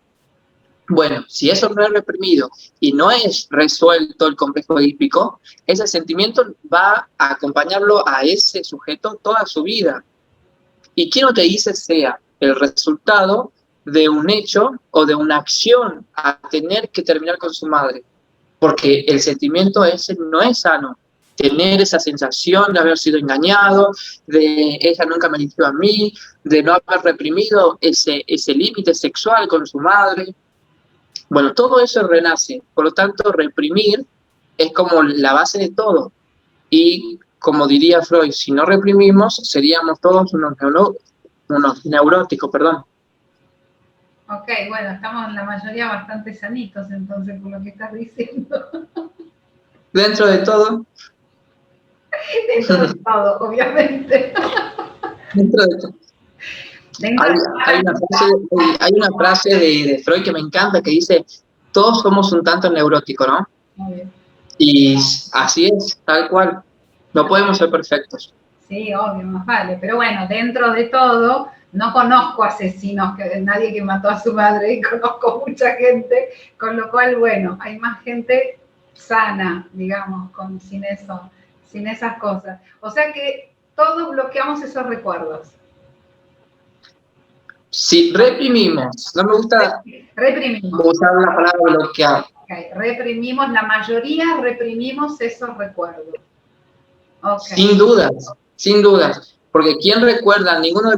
Bueno, si eso no es reprimido y no es resuelto el complejo edípico, ese sentimiento va a acompañarlo a ese sujeto toda su vida. ¿Y quién no te dice sea el resultado de un hecho o de una acción a tener que terminar con su madre? Porque el sentimiento ese no es sano. Tener esa sensación de haber sido engañado, de ella nunca me eligió a mí, de no haber reprimido ese límite sexual con su madre. Bueno, todo eso renace. Por lo tanto, reprimir es como la base de todo. Y como diría Freud, si no reprimimos, seríamos todos unos neuróticos, perdón. Ok, bueno, estamos la mayoría bastante sanitos entonces por lo que estás diciendo. Dentro de todo. Dentro de todo, obviamente. Dentro de todo. Hay una frase de Freud que me encanta que dice, todos somos un tanto neuróticos, ¿no? Muy bien. Y así es, tal cual. No podemos ser perfectos. Sí, obvio, más vale. Pero bueno, dentro de todo, no conozco asesinos, nadie que mató a su madre, y conozco mucha gente, con lo cual, bueno, hay más gente sana, digamos, sin eso, sin esas cosas. O sea que todos bloqueamos esos recuerdos. Si reprimimos, no me gusta usar la palabra bloquear. Okay. Reprimimos, la mayoría reprimimos esos recuerdos. Okay. Sin dudas, porque ¿quién recuerda? Ninguno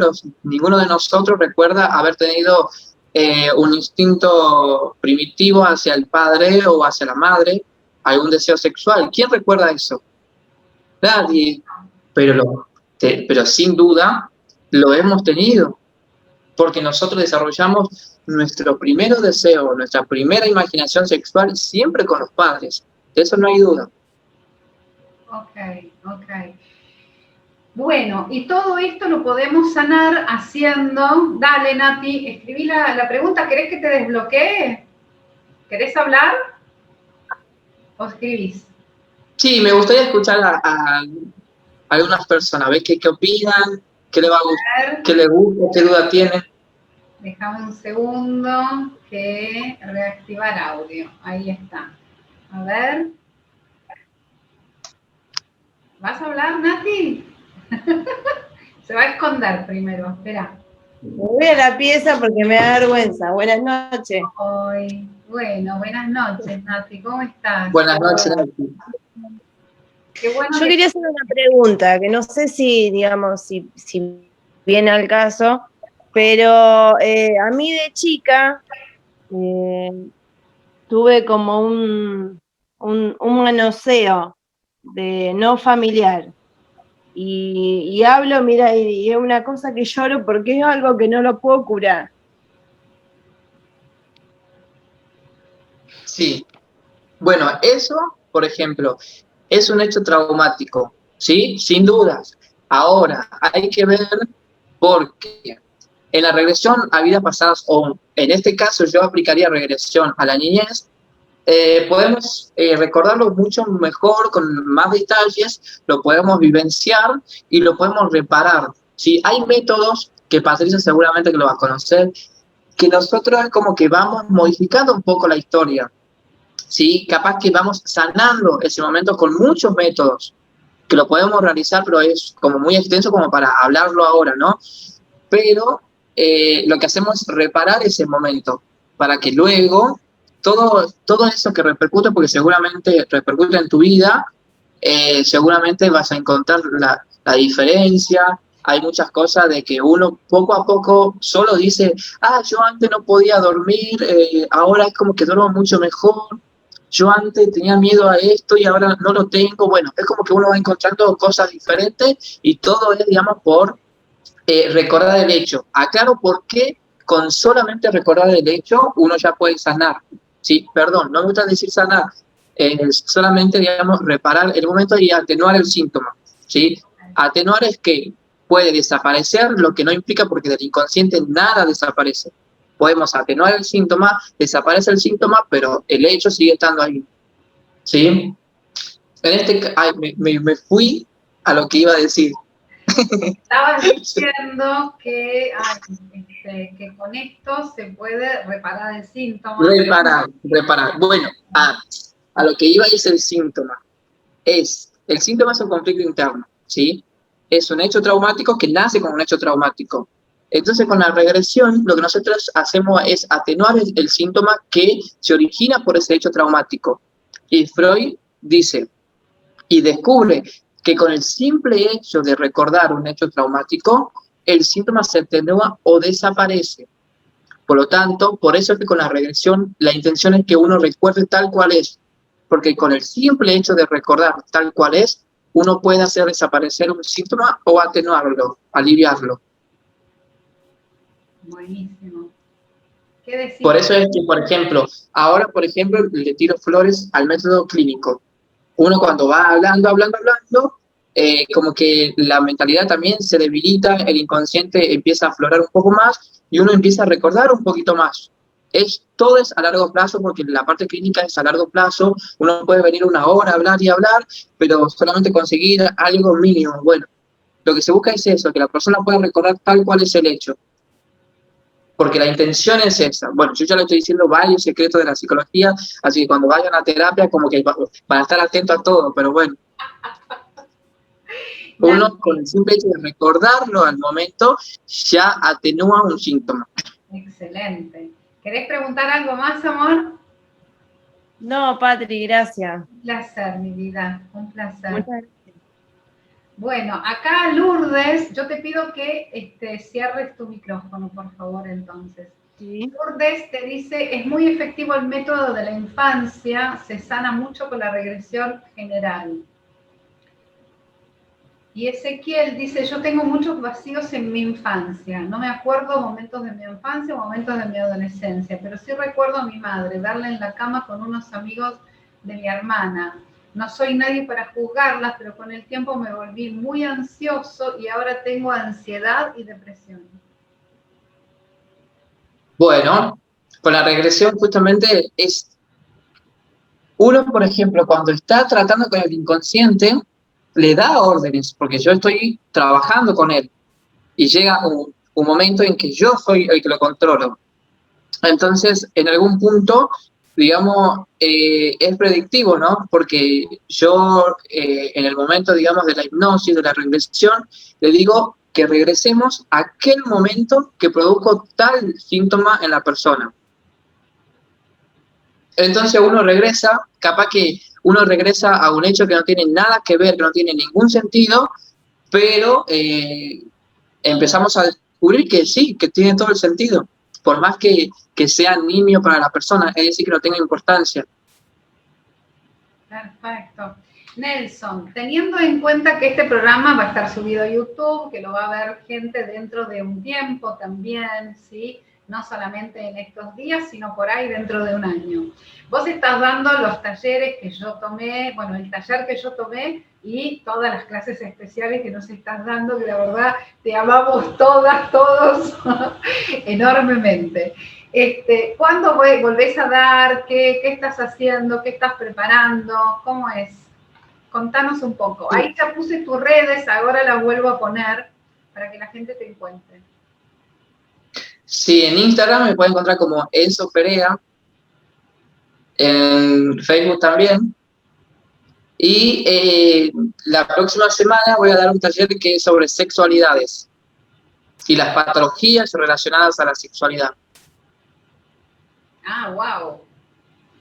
de nosotros recuerda haber tenido un instinto primitivo hacia el padre o hacia la madre, algún deseo sexual. ¿Quién recuerda eso? Nadie, pero sin duda lo hemos tenido. Porque nosotros desarrollamos nuestro primer deseo, nuestra primera imaginación sexual siempre con los padres. De eso no hay duda. Ok. Bueno, y todo esto lo podemos sanar haciendo... Dale, Nati, escribí la pregunta. ¿Querés que te desbloquee? ¿Querés hablar? ¿O escribís? Sí, me gustaría escuchar a algunas personas, ver qué opinan, qué le va a gustar, qué le gusta, qué duda tiene. Déjame un segundo que reactivar audio. Ahí está. A ver. ¿Vas a hablar, Nati? Se va a esconder primero, espera. Me voy a la pieza porque me da vergüenza. Buenas noches. Bueno, buenas noches, Nati. ¿Cómo estás? Buenas noches, Nati. Qué bueno. Yo quería hacer una pregunta, que no sé si, digamos, si viene al caso, pero a mí de chica tuve como un manoseo de no familiar. Y hablo, mira, y es una cosa que lloro porque es algo que no lo puedo curar. Sí. Bueno, eso, por ejemplo, es un hecho traumático, ¿sí? Sin dudas. Ahora, hay que ver por qué. En la regresión a vidas pasadas, o en este caso yo aplicaría regresión a la niñez, podemos recordarlo mucho mejor, con más detalles, lo podemos vivenciar y lo podemos reparar. ¿Sí? Hay métodos que Patricia seguramente que lo va a conocer, que nosotros como que vamos modificando un poco la historia. ¿Sí? Capaz que vamos sanando ese momento con muchos métodos, que lo podemos realizar, pero es como muy extenso como para hablarlo ahora, ¿no? pero lo que hacemos es reparar ese momento para que luego todo eso que repercute, porque seguramente repercute en tu vida, seguramente vas a encontrar la diferencia. Hay muchas cosas de que uno poco a poco solo dice, yo antes no podía dormir, ahora es como que duermo mucho mejor, yo antes tenía miedo a esto y ahora no lo tengo. Bueno, es como que uno va encontrando cosas diferentes y todo es, digamos, por recordar el hecho. Aclaro por qué con solamente recordar el hecho uno ya puede sanar. Sí, perdón, no me gusta decir sanar, solamente, digamos, reparar el momento y atenuar el síntoma. ¿Sí? Atenuar es que puede desaparecer, lo que no implica porque del inconsciente nada desaparece. Podemos atenuar el síntoma, desaparece el síntoma, pero el hecho sigue estando ahí. ¿Sí? Me fui a lo que iba a decir. Estabas diciendo que con esto se puede reparar el síntoma. Reparar. Bueno, a lo que iba es el síntoma. El síntoma es un conflicto interno, ¿sí? Es un hecho traumático que nace con un hecho traumático. Entonces, con la regresión, lo que nosotros hacemos es atenuar el síntoma que se origina por ese hecho traumático. Y Freud dice y descubre que con el simple hecho de recordar un hecho traumático, el síntoma se atenúa o desaparece. Por lo tanto, por eso es que con la regresión, la intención es que uno recuerde tal cual es. Porque con el simple hecho de recordar tal cual es, uno puede hacer desaparecer un síntoma o atenuarlo, aliviarlo. Buenísimo. ¿Qué decir? Por eso es que, por ejemplo, ahora, le tiro flores al método clínico. Uno cuando va hablando, como que la mentalidad también se debilita, el inconsciente empieza a aflorar un poco más y uno empieza a recordar un poquito más. Todo es a largo plazo, porque la parte clínica es a largo plazo. Uno puede venir una hora a hablar y hablar, pero solamente conseguir algo mínimo. Bueno, lo que se busca es eso, que la persona pueda recordar tal cual es el hecho. Porque la intención es esa. Bueno, yo ya le estoy diciendo varios secretos de la psicología, así que cuando vayan a terapia como que van a estar atentos a todo, pero bueno. Uno con el simple hecho de recordarlo al momento ya atenúa un síntoma. Excelente. ¿Querés preguntar algo más, amor? No, Patri, gracias. Un placer, mi vida, un placer. Muchas gracias. Bueno, acá Lourdes, yo te pido que cierres tu micrófono, por favor, entonces. Sí. Lourdes te dice, es muy efectivo el método de la infancia, se sana mucho con la regresión general. Y Ezequiel dice, yo tengo muchos vacíos en mi infancia, no me acuerdo momentos de mi infancia, momentos de mi adolescencia, pero sí recuerdo a mi madre, verla en la cama con unos amigos de mi hermana. No soy nadie para juzgarlas, pero con el tiempo me volví muy ansioso y ahora tengo ansiedad y depresión. Bueno, con la regresión justamente es... Uno, por ejemplo, cuando está tratando con el inconsciente, le da órdenes, porque yo estoy trabajando con él. Y llega un momento en que yo soy el que lo controlo. Entonces, en algún punto, digamos, es predictivo, ¿no? Porque yo, en el momento, digamos, de la hipnosis, de la regresión, le digo que regresemos a aquel momento que produjo tal síntoma en la persona. Entonces uno regresa, capaz que uno regresa a un hecho que no tiene nada que ver, que no tiene ningún sentido, pero empezamos a descubrir que sí, que tiene todo el sentido, por más que sea nimio para la persona, es decir, que no tenga importancia. Perfecto. Nelson, teniendo en cuenta que este programa va a estar subido a YouTube, que lo va a ver gente dentro de un tiempo también, ¿sí? No solamente en estos días, sino por ahí dentro de un año. Vos estás dando los talleres que yo tomé, bueno, el taller que yo tomé y todas las clases especiales que nos estás dando, que la verdad te amamos todas, todos, enormemente. ¿Cuándo volvés a dar? ¿Qué estás haciendo? ¿Qué estás preparando? ¿Cómo es? Contanos un poco. Ahí ya puse tus redes, ahora las vuelvo a poner para que la gente te encuentre. Sí, en Instagram me pueden encontrar como Enzo Perea, en Facebook también. Y la próxima semana voy a dar un taller que es sobre sexualidades. y las patologías relacionadas a la sexualidad. Ah, wow.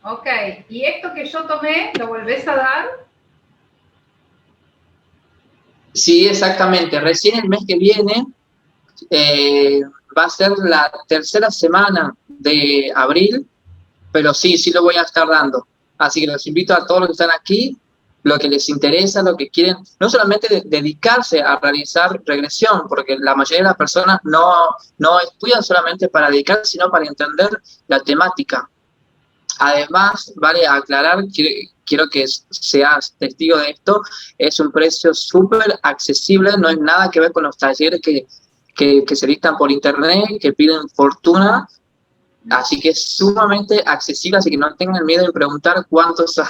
Ok, ¿y esto que yo tomé, lo volvés a dar? Sí, exactamente. Recién el mes que viene va a ser la tercera semana de abril, pero sí, sí lo voy a estar dando. Así que los invito a todos los que están aquí, lo que les interesa, lo que quieren, no solamente dedicarse a realizar regresión, porque la mayoría de las personas no estudian solamente para dedicarse, sino para entender la temática. Además, vale aclarar, quiero que seas testigo de esto, es un precio súper accesible, no es nada que ver con los talleres que se dictan por internet, que piden fortuna, así que es sumamente accesible, así que no tengan miedo en preguntar cuánto sale.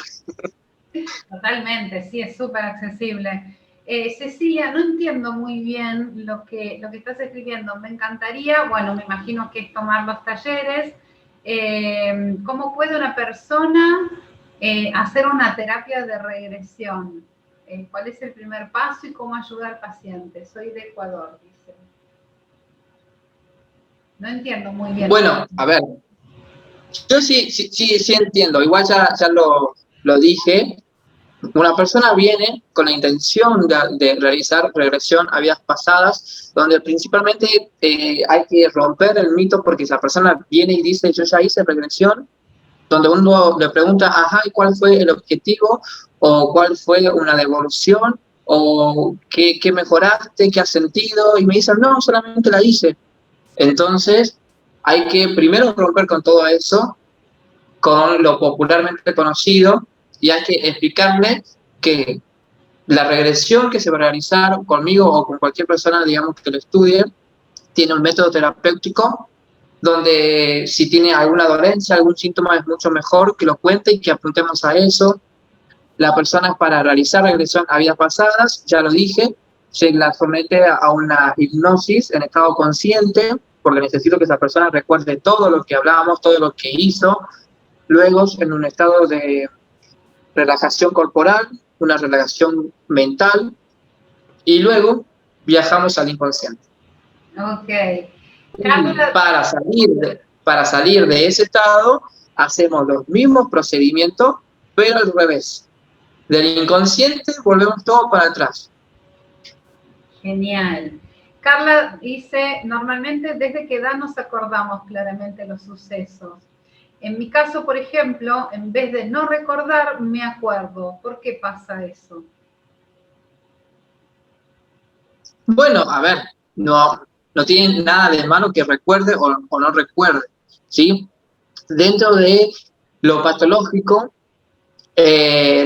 Totalmente, sí, es súper accesible. Cecilia, no entiendo muy bien lo que estás escribiendo. Me encantaría, bueno, me imagino que es tomar los talleres. ¿Cómo puede una persona hacer una terapia de regresión? ¿Cuál es el primer paso y cómo ayudar al paciente? Soy de Ecuador, dice. No entiendo muy bien. Bueno, a ver, yo sí entiendo, igual ya lo dije. Una persona viene con la intención de realizar regresión a vidas pasadas, donde principalmente hay que romper el mito porque esa persona viene y dice, yo ya hice regresión, donde uno le pregunta, ajá, ¿y cuál fue el objetivo? ¿O cuál fue una devolución? ¿O qué mejoraste? ¿Qué has sentido? Y me dicen, no, solamente la hice. Entonces, hay que primero romper con todo eso, con lo popularmente conocido, y hay que explicarle que la regresión que se va a realizar conmigo o con cualquier persona, digamos, que lo estudie, tiene un método terapéutico donde si tiene alguna dolencia, algún síntoma, es mucho mejor que lo cuente y que apuntemos a eso. La persona para realizar regresión a vidas pasadas, ya lo dije, se la somete a una hipnosis en estado consciente, porque necesito que esa persona recuerde todo lo que hablábamos, todo lo que hizo, luego en un estado de relajación corporal, una relajación mental, y luego viajamos al inconsciente. Ok. Para salir de ese estado, hacemos los mismos procedimientos, pero al revés. Del inconsciente volvemos todo para atrás. Genial. Carla dice, normalmente desde qué edad nos acordamos claramente los sucesos. En mi caso, por ejemplo, en vez de no recordar, me acuerdo. ¿Por qué pasa eso? Bueno, a ver, no tiene nada de malo que recuerde o no recuerde, ¿sí? Dentro de lo patológico,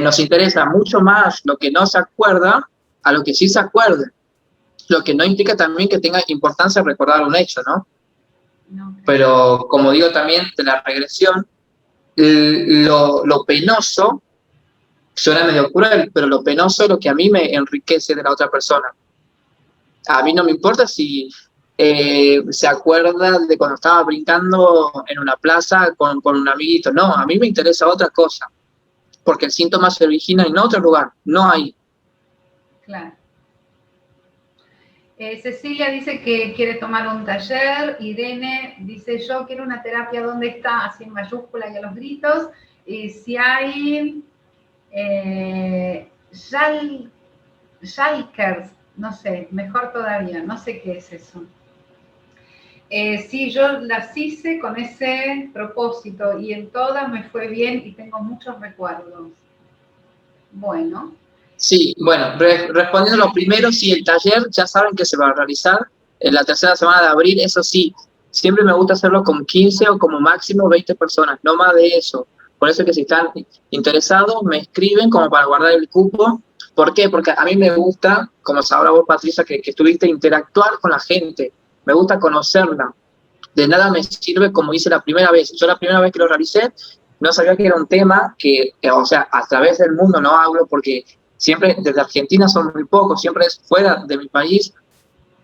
nos interesa mucho más lo que no se acuerda a lo que sí se acuerde. Lo que no implica también que tenga importancia recordar un hecho, ¿no? No. Pero, como digo también, de la regresión, lo penoso, suena medio cruel, pero lo penoso es lo que a mí me enriquece de la otra persona. A mí no me importa si se acuerda de cuando estaba brincando en una plaza con un amiguito. No, a mí me interesa otra cosa, porque el síntoma se origina en otro lugar, no ahí. Claro. Cecilia dice que quiere tomar un taller. Irene dice, yo quiero una terapia, ¿dónde está? Así en mayúscula y a los gritos. Y si hay Jalkers, no sé, mejor todavía, no sé qué es eso. Sí, yo las hice con ese propósito y en todas me fue bien y tengo muchos recuerdos. Bueno. Sí, bueno, respondiendo lo primero, sí, el taller ya saben que se va a realizar en la tercera semana de abril, eso sí, siempre me gusta hacerlo con 15 o como máximo 20 personas, no más de eso. Por eso que si están interesados, me escriben como para guardar el cupo. ¿Por qué? Porque a mí me gusta, como sabrá vos, Patricia, que estuviste, interactuar con la gente, me gusta conocerla. De nada me sirve como hice la primera vez. Yo la primera vez que lo realicé, no sabía que era un tema que, o sea, a través del mundo no hablo porque siempre desde Argentina son muy pocos, siempre es fuera de mi país,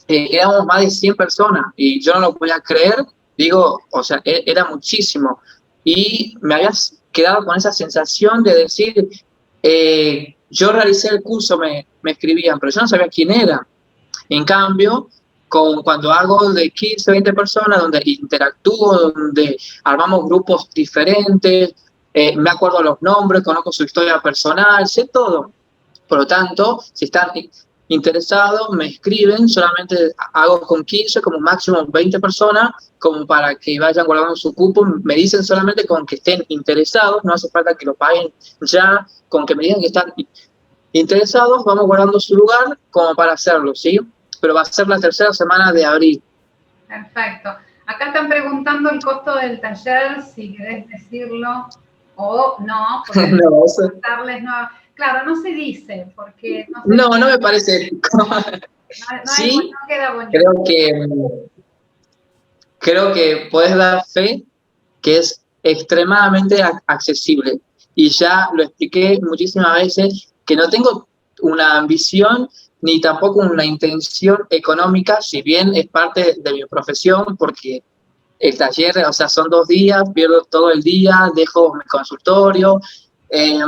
éramos más de 100 personas y yo no lo podía creer, digo, o sea, era muchísimo. Y me había quedado con esa sensación de decir, yo realicé el curso, me escribían, pero yo no sabía quién era. En cambio, cuando hago de 15, 20 personas, donde interactúo, donde armamos grupos diferentes, me acuerdo los nombres, conozco su historia personal, sé todo. Por lo tanto, si están interesados, me escriben, solamente hago con 15, como máximo 20 personas, como para que vayan guardando su cupo. Me dicen solamente con que estén interesados, no hace falta que lo paguen ya, con que me digan que están interesados, vamos guardando su lugar como para hacerlo, ¿sí? Pero va a ser la tercera semana de abril. Perfecto. Acá están preguntando el costo del taller, si querés decirlo o no, porque no, claro, no se dice, porque no me parece ético. Sí, no queda bonito. Creo que podés dar fe que es extremadamente accesible. Y ya lo expliqué muchísimas veces, que no tengo una ambición ni tampoco una intención económica, si bien es parte de mi profesión, porque el taller, o sea, son 2 días, pierdo todo el día, dejo mi consultorio. Es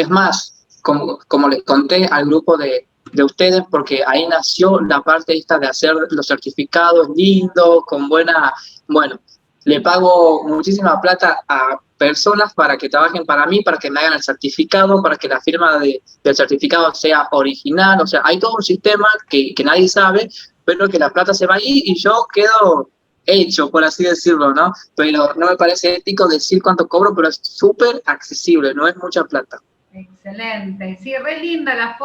más, como les conté al grupo de ustedes, porque ahí nació la parte esta de hacer los certificados lindos, con buena, bueno, le pago muchísima plata a personas para que trabajen para mí, para que me hagan el certificado, para que la firma del certificado sea original. O sea, hay todo un sistema que nadie sabe, pero que la plata se va ahí y yo quedo hecho, por así decirlo, ¿no? Pero no me parece ético decir cuánto cobro, pero es súper accesible, no es mucha plata. Excelente. Sí, re linda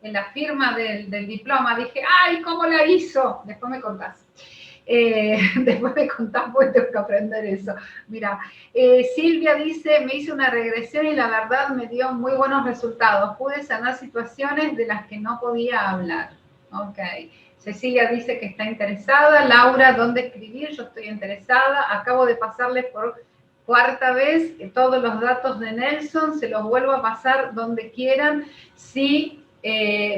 en la firma del diploma. Dije, ¡ay, cómo la hizo! Después me contás. Después me contás, pues tengo que aprender eso. Mira, Silvia dice, me hice una regresión y la verdad me dio muy buenos resultados. Pude sanar situaciones de las que no podía hablar. Ok. Cecilia dice que está interesada. Laura, ¿dónde escribir? Yo estoy interesada. Acabo de pasarle por 4ª vez todos los datos de Nelson. Se los vuelvo a pasar donde quieran. Sí,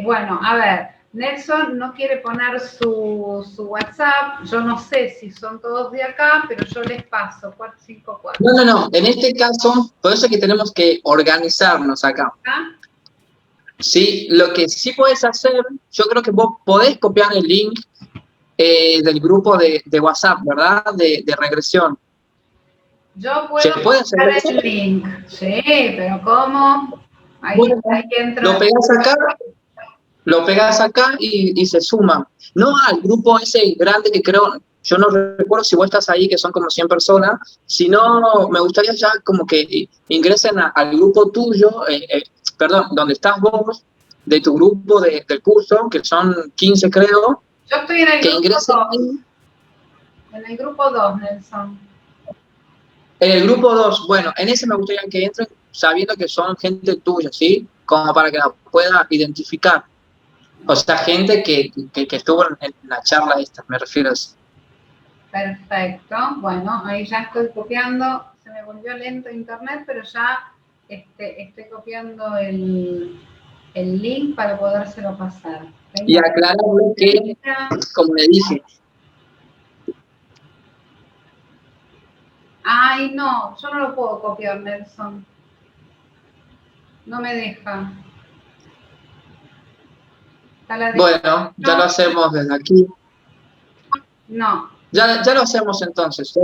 bueno, a ver. Nelson no quiere poner su WhatsApp. Yo no sé si son todos de acá, pero yo les paso. 454. No. En este caso, por eso es que tenemos que organizarnos acá. ¿Ah? Sí, lo que sí puedes hacer, yo creo que vos podés copiar el link del grupo de WhatsApp, ¿verdad? De regresión. Yo puedo copiar el link. Sí, pero ¿cómo? Ahí entro. Lo pegas acá y se suman. No al grupo ese grande que creo, yo no recuerdo si vos estás ahí, que son como 100 personas, sino me gustaría ya como que ingresen al grupo tuyo, perdón, donde estás vos, de tu grupo del curso, que son 15 creo. Yo estoy en el grupo 2. En el grupo 2, Nelson. En el grupo 2, bueno, en ese me gustaría que entren sabiendo que son gente tuya, ¿sí? Como para que la pueda identificar. O sea, gente que estuvo en la charla esta, me refiero a eso. Perfecto. Bueno, ahí ya estoy copiando. Se me volvió lento internet, pero ya estoy copiando el link para podérselo pasar. Y aclararle que, como le dije... Ay, no, yo no lo puedo copiar, Nelson. No me deja. Bueno, ya lo hacemos desde aquí. No. Ya lo hacemos entonces, ya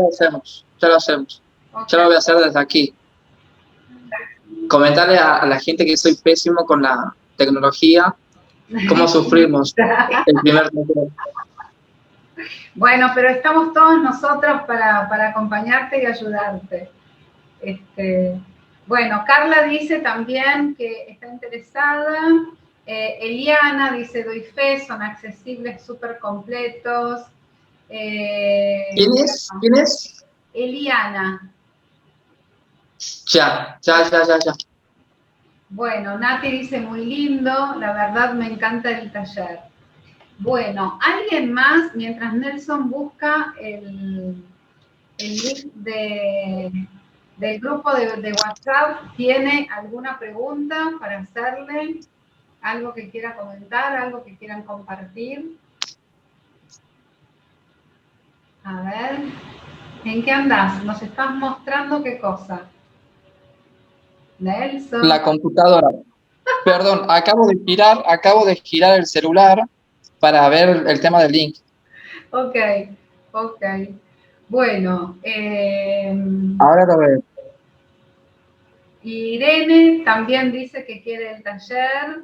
lo hacemos. Okay. Ya lo voy a hacer desde aquí. Comentarle a la gente que soy pésimo con la tecnología, cómo sufrimos el primer metro. Bueno, pero estamos todos nosotros para acompañarte y ayudarte. Bueno, Carla dice también que está interesada. Eliana dice, doy fe, son accesibles, súper completos. ¿Quién es? Eliana. Ya. Bueno, Nati dice, muy lindo, la verdad me encanta el taller. Bueno, ¿alguien más, mientras Nelson busca el link del grupo de WhatsApp, tiene alguna pregunta para hacerle? ¿Algo que quiera comentar? ¿Algo que quieran compartir? A ver, ¿en qué andás? ¿Nos estás mostrando qué cosa? Nelson. La computadora. Perdón, acabo de girar el celular para ver el tema del link. Ok, ok. Bueno, Ahora lo veo. Irene también dice que quiere el taller.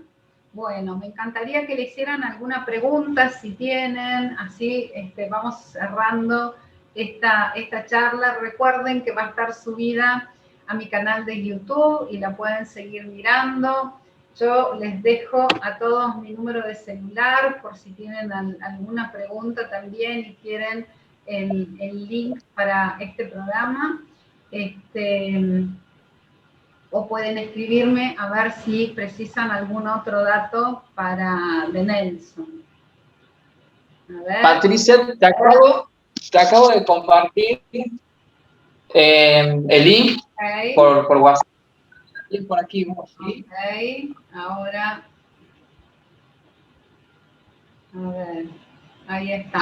Bueno, me encantaría que le hicieran alguna pregunta si tienen, así vamos cerrando esta charla. Recuerden que va a estar subida a mi canal de YouTube y la pueden seguir mirando. Yo les dejo a todos mi número de celular por si tienen alguna pregunta también y quieren el link para este programa. O pueden escribirme a ver si precisan algún otro dato de Nelson. A ver. Patricia, te acabo de compartir el link Okay. por WhatsApp. Y por aquí, ¿sí? Ok, ahora. A ver, ahí está.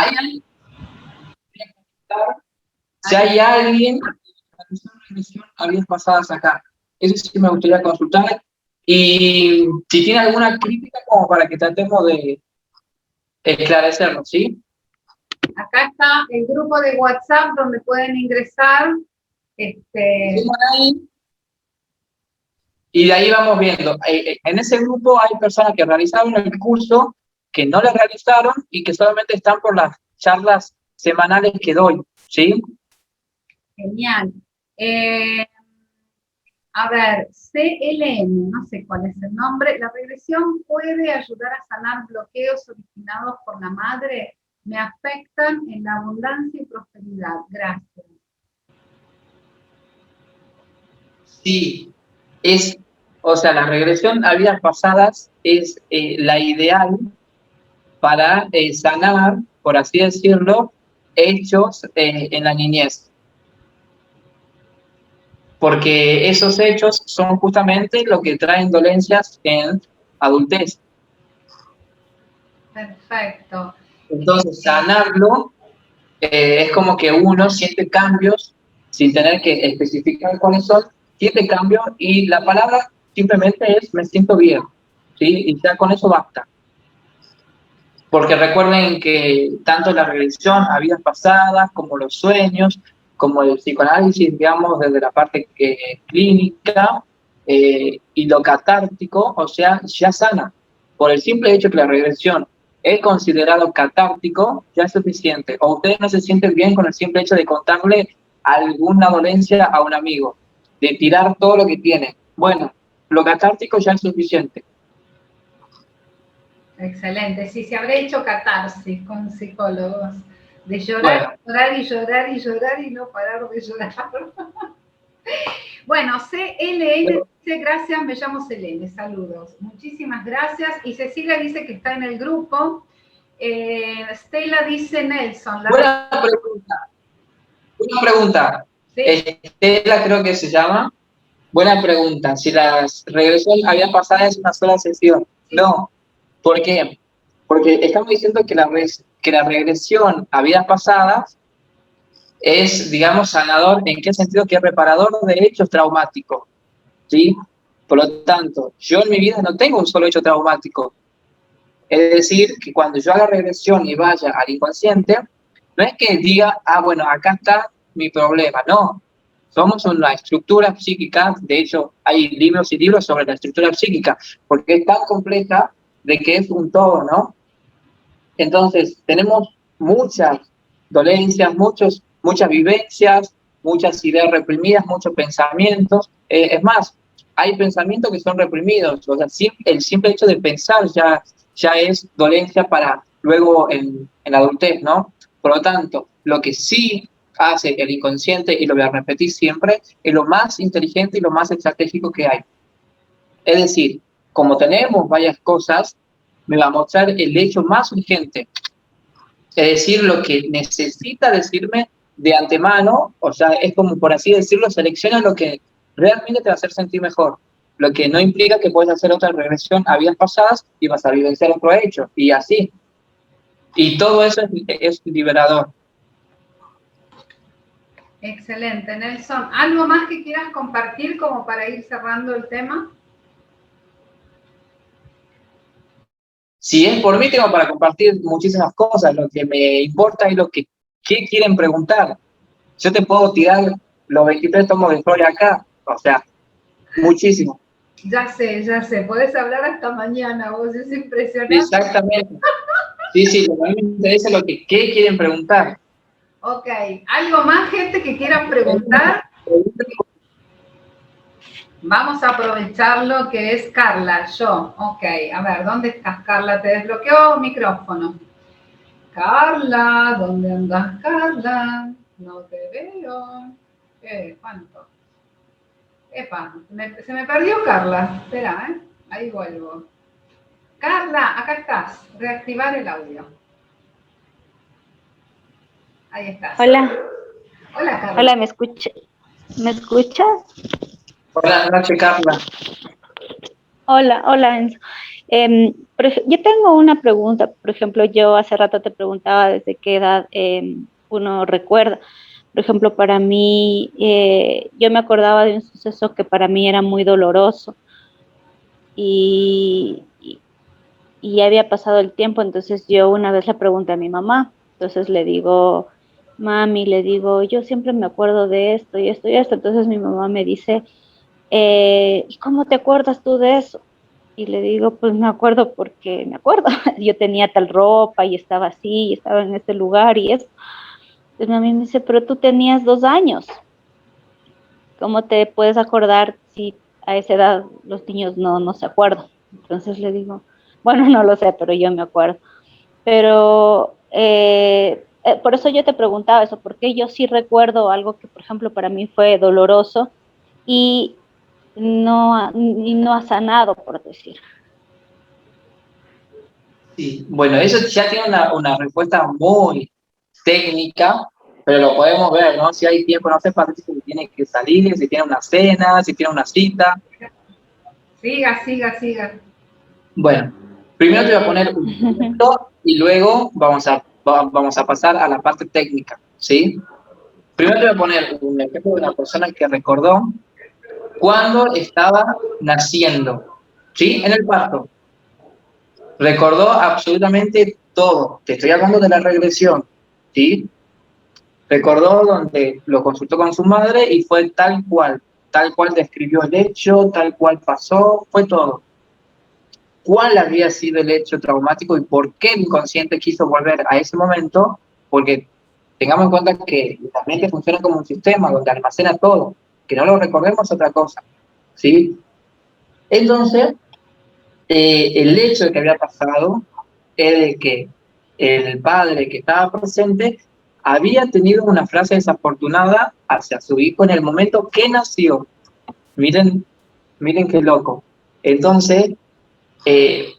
Si hay alguien habías pasadas acá. Eso sí me gustaría consultar. Y si tiene alguna crítica, como para que tratemos de esclarecerlo, ¿sí? Acá está el grupo de WhatsApp donde pueden ingresar. Y de ahí vamos viendo. En ese grupo hay personas que realizaron el curso, que no lo realizaron y que solamente están por las charlas semanales que doy, ¿sí? Genial. A ver, CLM, no sé cuál es el nombre. ¿La regresión puede ayudar a sanar bloqueos originados por la madre? Me afectan en la abundancia y prosperidad. Gracias. Sí, o sea, la regresión a vidas pasadas es la ideal para sanar, por así decirlo, hechos en la niñez. Porque esos hechos son justamente lo que traen dolencias en adultez. Perfecto. Entonces, sanarlo es como que uno siente cambios sin tener que especificar cuáles son, siente cambios y la palabra simplemente es me siento bien, ¿sí? Y ya con eso basta. Porque recuerden que tanto la regresión a vidas pasadas, como los sueños, como el psicoanálisis, digamos, desde la parte clínica y lo catártico, o sea, ya sana. Por el simple hecho que la regresión es considerado catártico, ya es suficiente. O ustedes no se sienten bien con el simple hecho de contarle alguna dolencia a un amigo, de tirar todo lo que tiene. Bueno, lo catártico ya es suficiente. Excelente. Sí, se habrá hecho catarsis con psicólogos. De llorar, llorar y llorar y llorar y no parar de llorar. Bueno, CLN dice, gracias, me llamo Selene, saludos. Muchísimas gracias. Y Cecilia dice que está en el grupo. Stella dice Nelson. Buena pregunta. Buena pregunta. ¿Sí? Estela creo que se llama. Buena pregunta. Si la regresión había pasado en una sola sesión. Sí. No. ¿Por qué? Porque estamos diciendo que la regresión a vidas pasadas es, digamos, sanador. ¿En qué sentido? Que es reparador de hechos traumáticos. ¿Sí? Por lo tanto, yo en mi vida no tengo un solo hecho traumático. Es decir, que cuando yo haga regresión y vaya al inconsciente, no es que diga, bueno, acá está mi problema. No, somos una estructura psíquica. De hecho, hay libros y libros sobre la estructura psíquica, porque es tan compleja de que es un todo, ¿no? Entonces, tenemos muchas dolencias, muchas vivencias, muchas ideas reprimidas, muchos pensamientos. Es más, hay pensamientos que son reprimidos. O sea, el simple hecho de pensar ya es dolencia para luego en la adultez, ¿no? Por lo tanto, lo que sí hace el inconsciente, y lo voy a repetir siempre, es lo más inteligente y lo más estratégico que hay. Es decir, como tenemos varias cosas, me va a mostrar el hecho más urgente. Es decir, lo que necesita decirme de antemano, o sea, es como, por así decirlo, selecciona lo que realmente te va a hacer sentir mejor. Lo que no implica que puedes hacer otra regresión a vidas pasadas y vas a vivenciar otro hecho, y así. Y todo eso es liberador. Excelente, Nelson. ¿Algo más que quieras compartir como para ir cerrando el tema? Si es por mí, tengo para compartir muchísimas cosas. Lo que me importa es qué quieren preguntar. Yo te puedo tirar los 23 tomos de Freud acá, o sea, muchísimo. Ya sé, podés hablar hasta mañana, vos, es impresionante. Exactamente. Sí, lo que a mí me interesa es qué quieren preguntar. Ok, ¿algo más, gente, que quieran preguntar? Vamos a aprovechar lo que es Carla, yo. Ok, a ver, ¿dónde estás, Carla? Te desbloqueo micrófono. Carla, ¿dónde andas, Carla? No te veo. ¿Cuánto? Epa, se me perdió Carla. Espera, ahí vuelvo. Carla, acá estás. Reactivar el audio. Ahí estás. Hola. Hola, Carla. Hola, ¿me escuchas? Buenas noches, Carla. Hola, Enzo. Yo tengo una pregunta. Por ejemplo, yo hace rato te preguntaba desde qué edad uno recuerda. Por ejemplo, para mí, yo me acordaba de un suceso que para mí era muy doloroso y ya había pasado el tiempo, entonces yo una vez le pregunté a mi mamá, entonces le digo, mami, yo siempre me acuerdo de esto y esto y esto, entonces mi mamá me dice, ¿y cómo te acuerdas tú de eso? Y le digo, pues me acuerdo porque me acuerdo, yo tenía tal ropa y estaba así, y estaba en este lugar y eso. Entonces mami me dice, pero tú tenías 2 años, ¿cómo te puedes acordar si a esa edad los niños no se acuerdan? Entonces le digo, bueno, no lo sé, pero yo me acuerdo. Pero por eso yo te preguntaba eso, porque yo sí recuerdo algo que, por ejemplo, para mí fue doloroso y no ha sanado, por decir. Sí, bueno, eso ya tiene una respuesta muy técnica, pero lo podemos ver, ¿no? Si hay tiempo, no sé, Patricia, si tiene que salir, si tiene una cena, si tiene una cita. Siga. Bueno, primero te voy a poner un ejemplo y luego vamos a pasar a la parte técnica, ¿sí? Primero te voy a poner un ejemplo de una persona que recordó cuando estaba naciendo, ¿sí? En el parto. Recordó absolutamente todo. Te estoy hablando de la regresión, ¿sí? Recordó donde lo consultó con su madre y fue tal cual describió el hecho, tal cual pasó, fue todo. ¿Cuál había sido el hecho traumático y por qué el inconsciente quiso volver a ese momento? Porque tengamos en cuenta que la mente funciona como un sistema donde almacena todo, que no lo recordemos otra cosa, ¿sí? Entonces, el hecho de que había pasado es de que el padre que estaba presente había tenido una frase desafortunada hacia su hijo en el momento que nació. Miren qué loco. Entonces,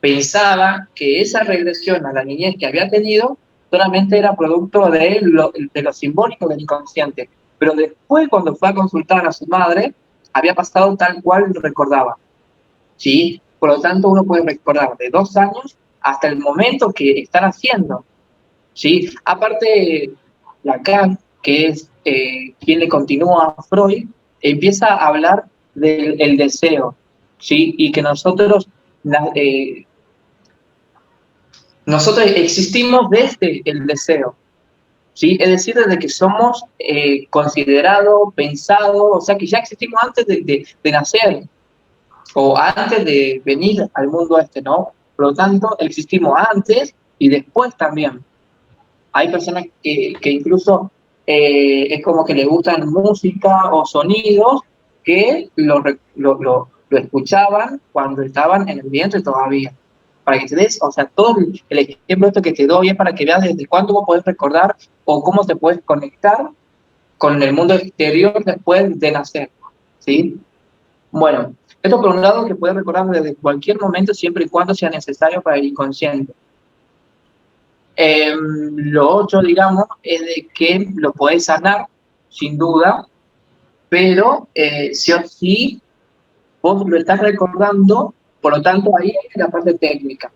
pensaba que esa regresión a la niñez que había tenido solamente era producto de lo simbólico del inconsciente. Pero después, cuando fue a consultar a su madre, había pasado tal cual recordaba, ¿sí? Por lo tanto, uno puede recordar de 2 años hasta el momento que están haciendo, ¿sí? Aparte, Lacan, que es quien le continúa a Freud, empieza a hablar del deseo, ¿sí? Y que nosotros existimos desde el deseo, ¿sí? Es decir, desde que somos considerados, pensados, o sea que ya existimos antes de nacer, o antes de venir al mundo ¿no? Por lo tanto, existimos antes y después también. Hay personas que incluso es como que les gustan música o sonidos que lo escuchaban cuando estaban en el vientre todavía. Para que te des, o sea, todo el ejemplo esto que te doy es para que veas desde cuándo vos podés recordar o cómo te puedes conectar con el mundo exterior después de nacer, ¿sí? Bueno, esto por un lado que puedes recordar desde cualquier momento siempre y cuando sea necesario para el inconsciente. Lo otro, digamos, es de que lo podés sanar, sin duda, pero sí o sí vos lo estás recordando, por lo tanto ahí es la parte técnica.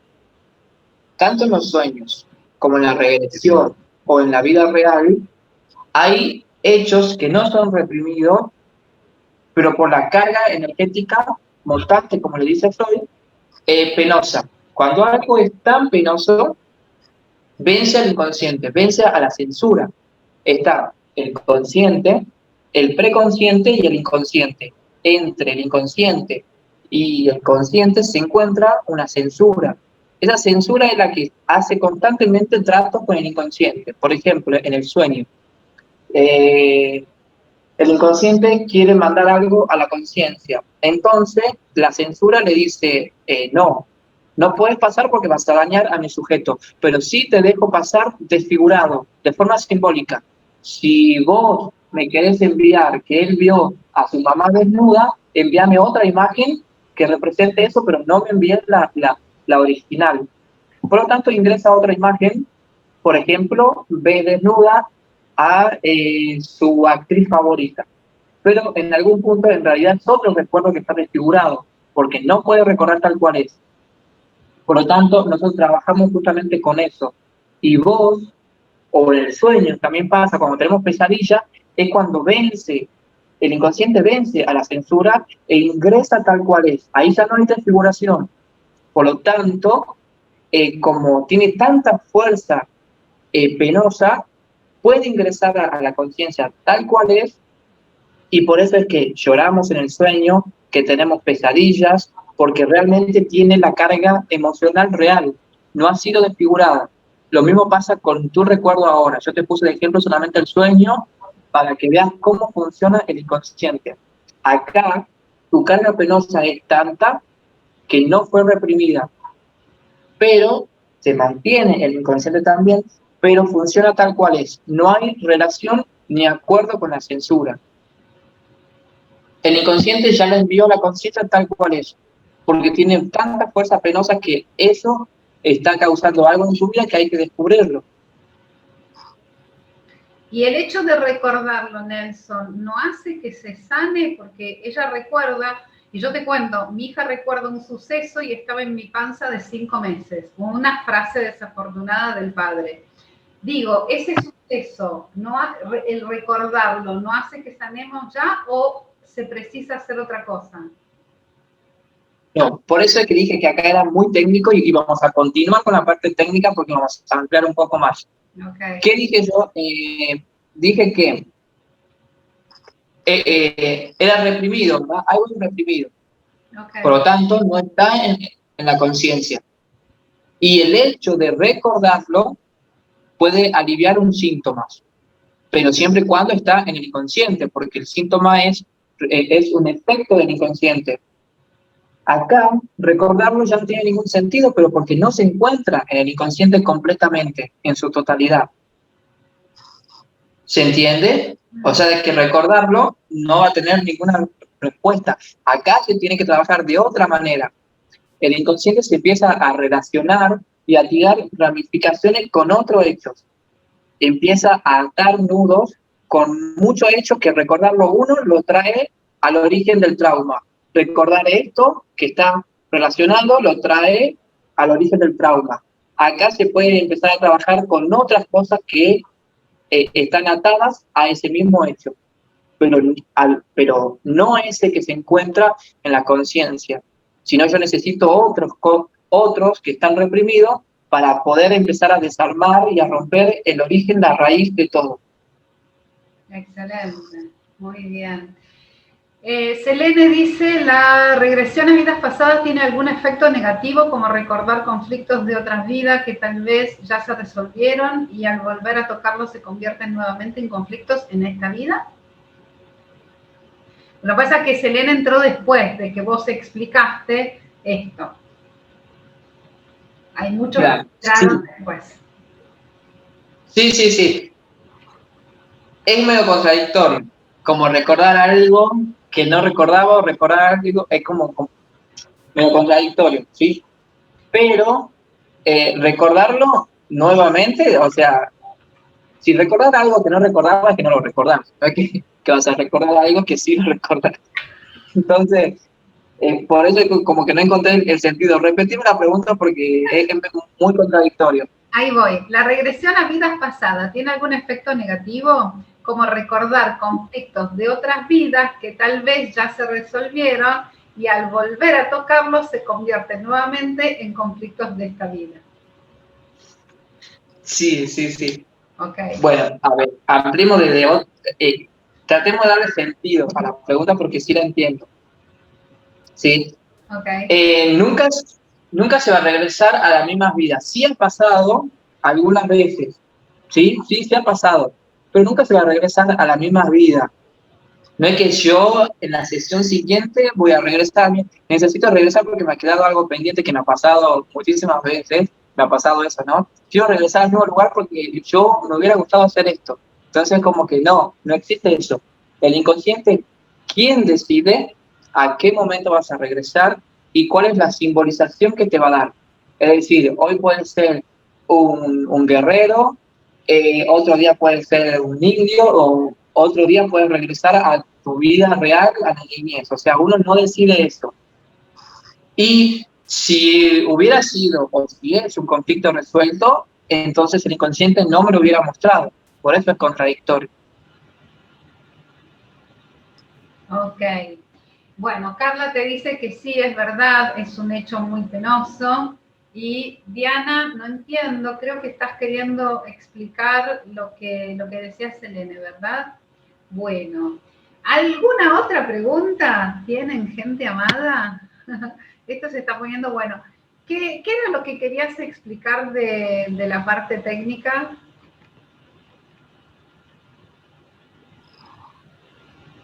Tanto en los sueños como en la regresión o en la vida real, hay hechos que no son reprimidos, pero por la carga energética montante, como le dice Freud, penosa, Cuando algo es tan penoso, vence al inconsciente, vence a la censura. Está el consciente, el preconsciente y el inconsciente. Entre el inconsciente y el consciente se encuentra una censura. Esa censura es la que hace constantemente tratos con el inconsciente. Por ejemplo, en el sueño. El inconsciente quiere mandar algo a la conciencia. Entonces, la censura le dice, no, no puedes pasar porque vas a dañar a mi sujeto, pero sí te dejo pasar desfigurado, de forma simbólica. Si vos me querés enviar que él vio a su mamá desnuda, envíame otra imagen que represente eso, pero no me envíes la original. Por lo tanto, ingresa otra imagen, por ejemplo, ve desnuda a su actriz favorita. Pero en algún punto, en realidad, es otro recuerdo que está desfigurado, porque no puede recordar tal cual es. Por lo tanto, nosotros trabajamos justamente con eso. Y vos, o en el sueño, también pasa cuando tenemos pesadillas, es cuando vence, el inconsciente vence a la censura e ingresa tal cual es. Ahí ya no hay desfiguración. Por lo tanto, como tiene tanta fuerza penosa, puede ingresar a la conciencia tal cual es, y por eso es que lloramos en el sueño, que tenemos pesadillas, porque realmente tiene la carga emocional real, no ha sido desfigurada. Lo mismo pasa con tu recuerdo ahora. Yo te puse de ejemplo solamente el sueño para que veas cómo funciona el inconsciente. Acá, tu carga penosa es tanta que no fue reprimida, pero se mantiene el inconsciente también, pero funciona tal cual es. No hay relación ni acuerdo con la censura. El inconsciente ya le envió la conciencia tal cual es, porque tiene tantas fuerzas penosas que eso está causando algo en su vida que hay que descubrirlo. Y el hecho de recordarlo, Nelson, ¿no hace que se sane? Porque ella recuerda, y yo te cuento, mi hija recuerda un suceso y estaba en mi panza de 5 meses, una frase desafortunada del padre. Digo, ese suceso, el recordarlo, ¿no hace que sanemos ya o se precisa hacer otra cosa? No, por eso es que dije que acá era muy técnico y vamos a continuar con la parte técnica porque vamos a ampliar un poco más. Okay. ¿Qué dije yo? Dije que era reprimido, ¿verdad? Algo es reprimido. Okay. Por lo tanto, no está en la conciencia. Y el hecho de recordarlo puede aliviar un síntoma, pero siempre y cuando está en el inconsciente, porque el síntoma es un efecto del inconsciente. Acá, recordarlo ya no tiene ningún sentido, pero porque no se encuentra en el inconsciente completamente, en su totalidad. ¿Se entiende? O sea, de que recordarlo no va a tener ninguna respuesta. Acá se tiene que trabajar de otra manera. El inconsciente se empieza a relacionar y a tirar ramificaciones con otros hechos. Empieza a atar nudos con muchos hechos que recordarlo uno lo trae al origen del trauma. Recordar esto que está relacionado lo trae al origen del trauma. Acá se puede empezar a trabajar con otras cosas que están atadas a ese mismo hecho, pero no ese que se encuentra en la conciencia, sino yo necesito otros que están reprimidos para poder empezar a desarmar y a romper el origen, la raíz de todo. Excelente, muy bien. Selene dice, ¿la regresión a vidas pasadas tiene algún efecto negativo como recordar conflictos de otras vidas que tal vez ya se resolvieron y al volver a tocarlos se convierten nuevamente en conflictos en esta vida? Lo que pasa es que Selene entró después de que vos explicaste esto. Hay muchos que entraron después. Sí. Es medio contradictorio, como recordar algo que no recordaba o recordar algo es como medio contradictorio, ¿sí? Pero recordarlo nuevamente, o sea, si recordar algo que no recordaba es que no lo recordamos, ¿no? Que vas a recordar algo que sí lo recordás. Entonces, por eso como que no encontré el sentido. Repetime la pregunta porque es muy contradictorio. Ahí voy. ¿La regresión a vidas pasadas tiene algún efecto negativo? Como recordar conflictos de otras vidas que tal vez ya se resolvieron y al volver a tocarlos se convierten nuevamente en conflictos de esta vida. Sí, sí, sí. Okay. Bueno, a ver, ampliemos desde otro, tratemos de darle sentido a la pregunta porque sí la entiendo. ¿Sí? Okay. Nunca se va a regresar a las mismas vidas. Sí ha pasado algunas veces, ¿sí? Sí, sí ha pasado, pero nunca se va a regresar a las mismas vidas. No es que yo en la sesión siguiente voy a regresar, necesito regresar porque me ha quedado algo pendiente que me ha pasado muchísimas veces, me ha pasado eso, ¿no? Quiero regresar al mismo lugar porque yo me hubiera gustado hacer esto. Entonces como que no existe eso. El inconsciente, ¿quién decide a qué momento vas a regresar y cuál es la simbolización que te va a dar? Es decir, hoy puede ser un guerrero, otro día puede ser un indio o otro día puedes regresar a tu vida real, a la niñez. O sea, uno no decide eso. Y si hubiera sido o si es un conflicto resuelto, entonces el inconsciente no me lo hubiera mostrado. Por eso es contradictorio. Ok. Bueno, Carla te dice que sí, es verdad, es un hecho muy penoso. Y Diana, no entiendo, creo que estás queriendo explicar lo que decía Selene, ¿verdad? Bueno, ¿alguna otra pregunta tienen, gente amada? Esto se está poniendo bueno. ¿Qué era lo que querías explicar de la parte técnica?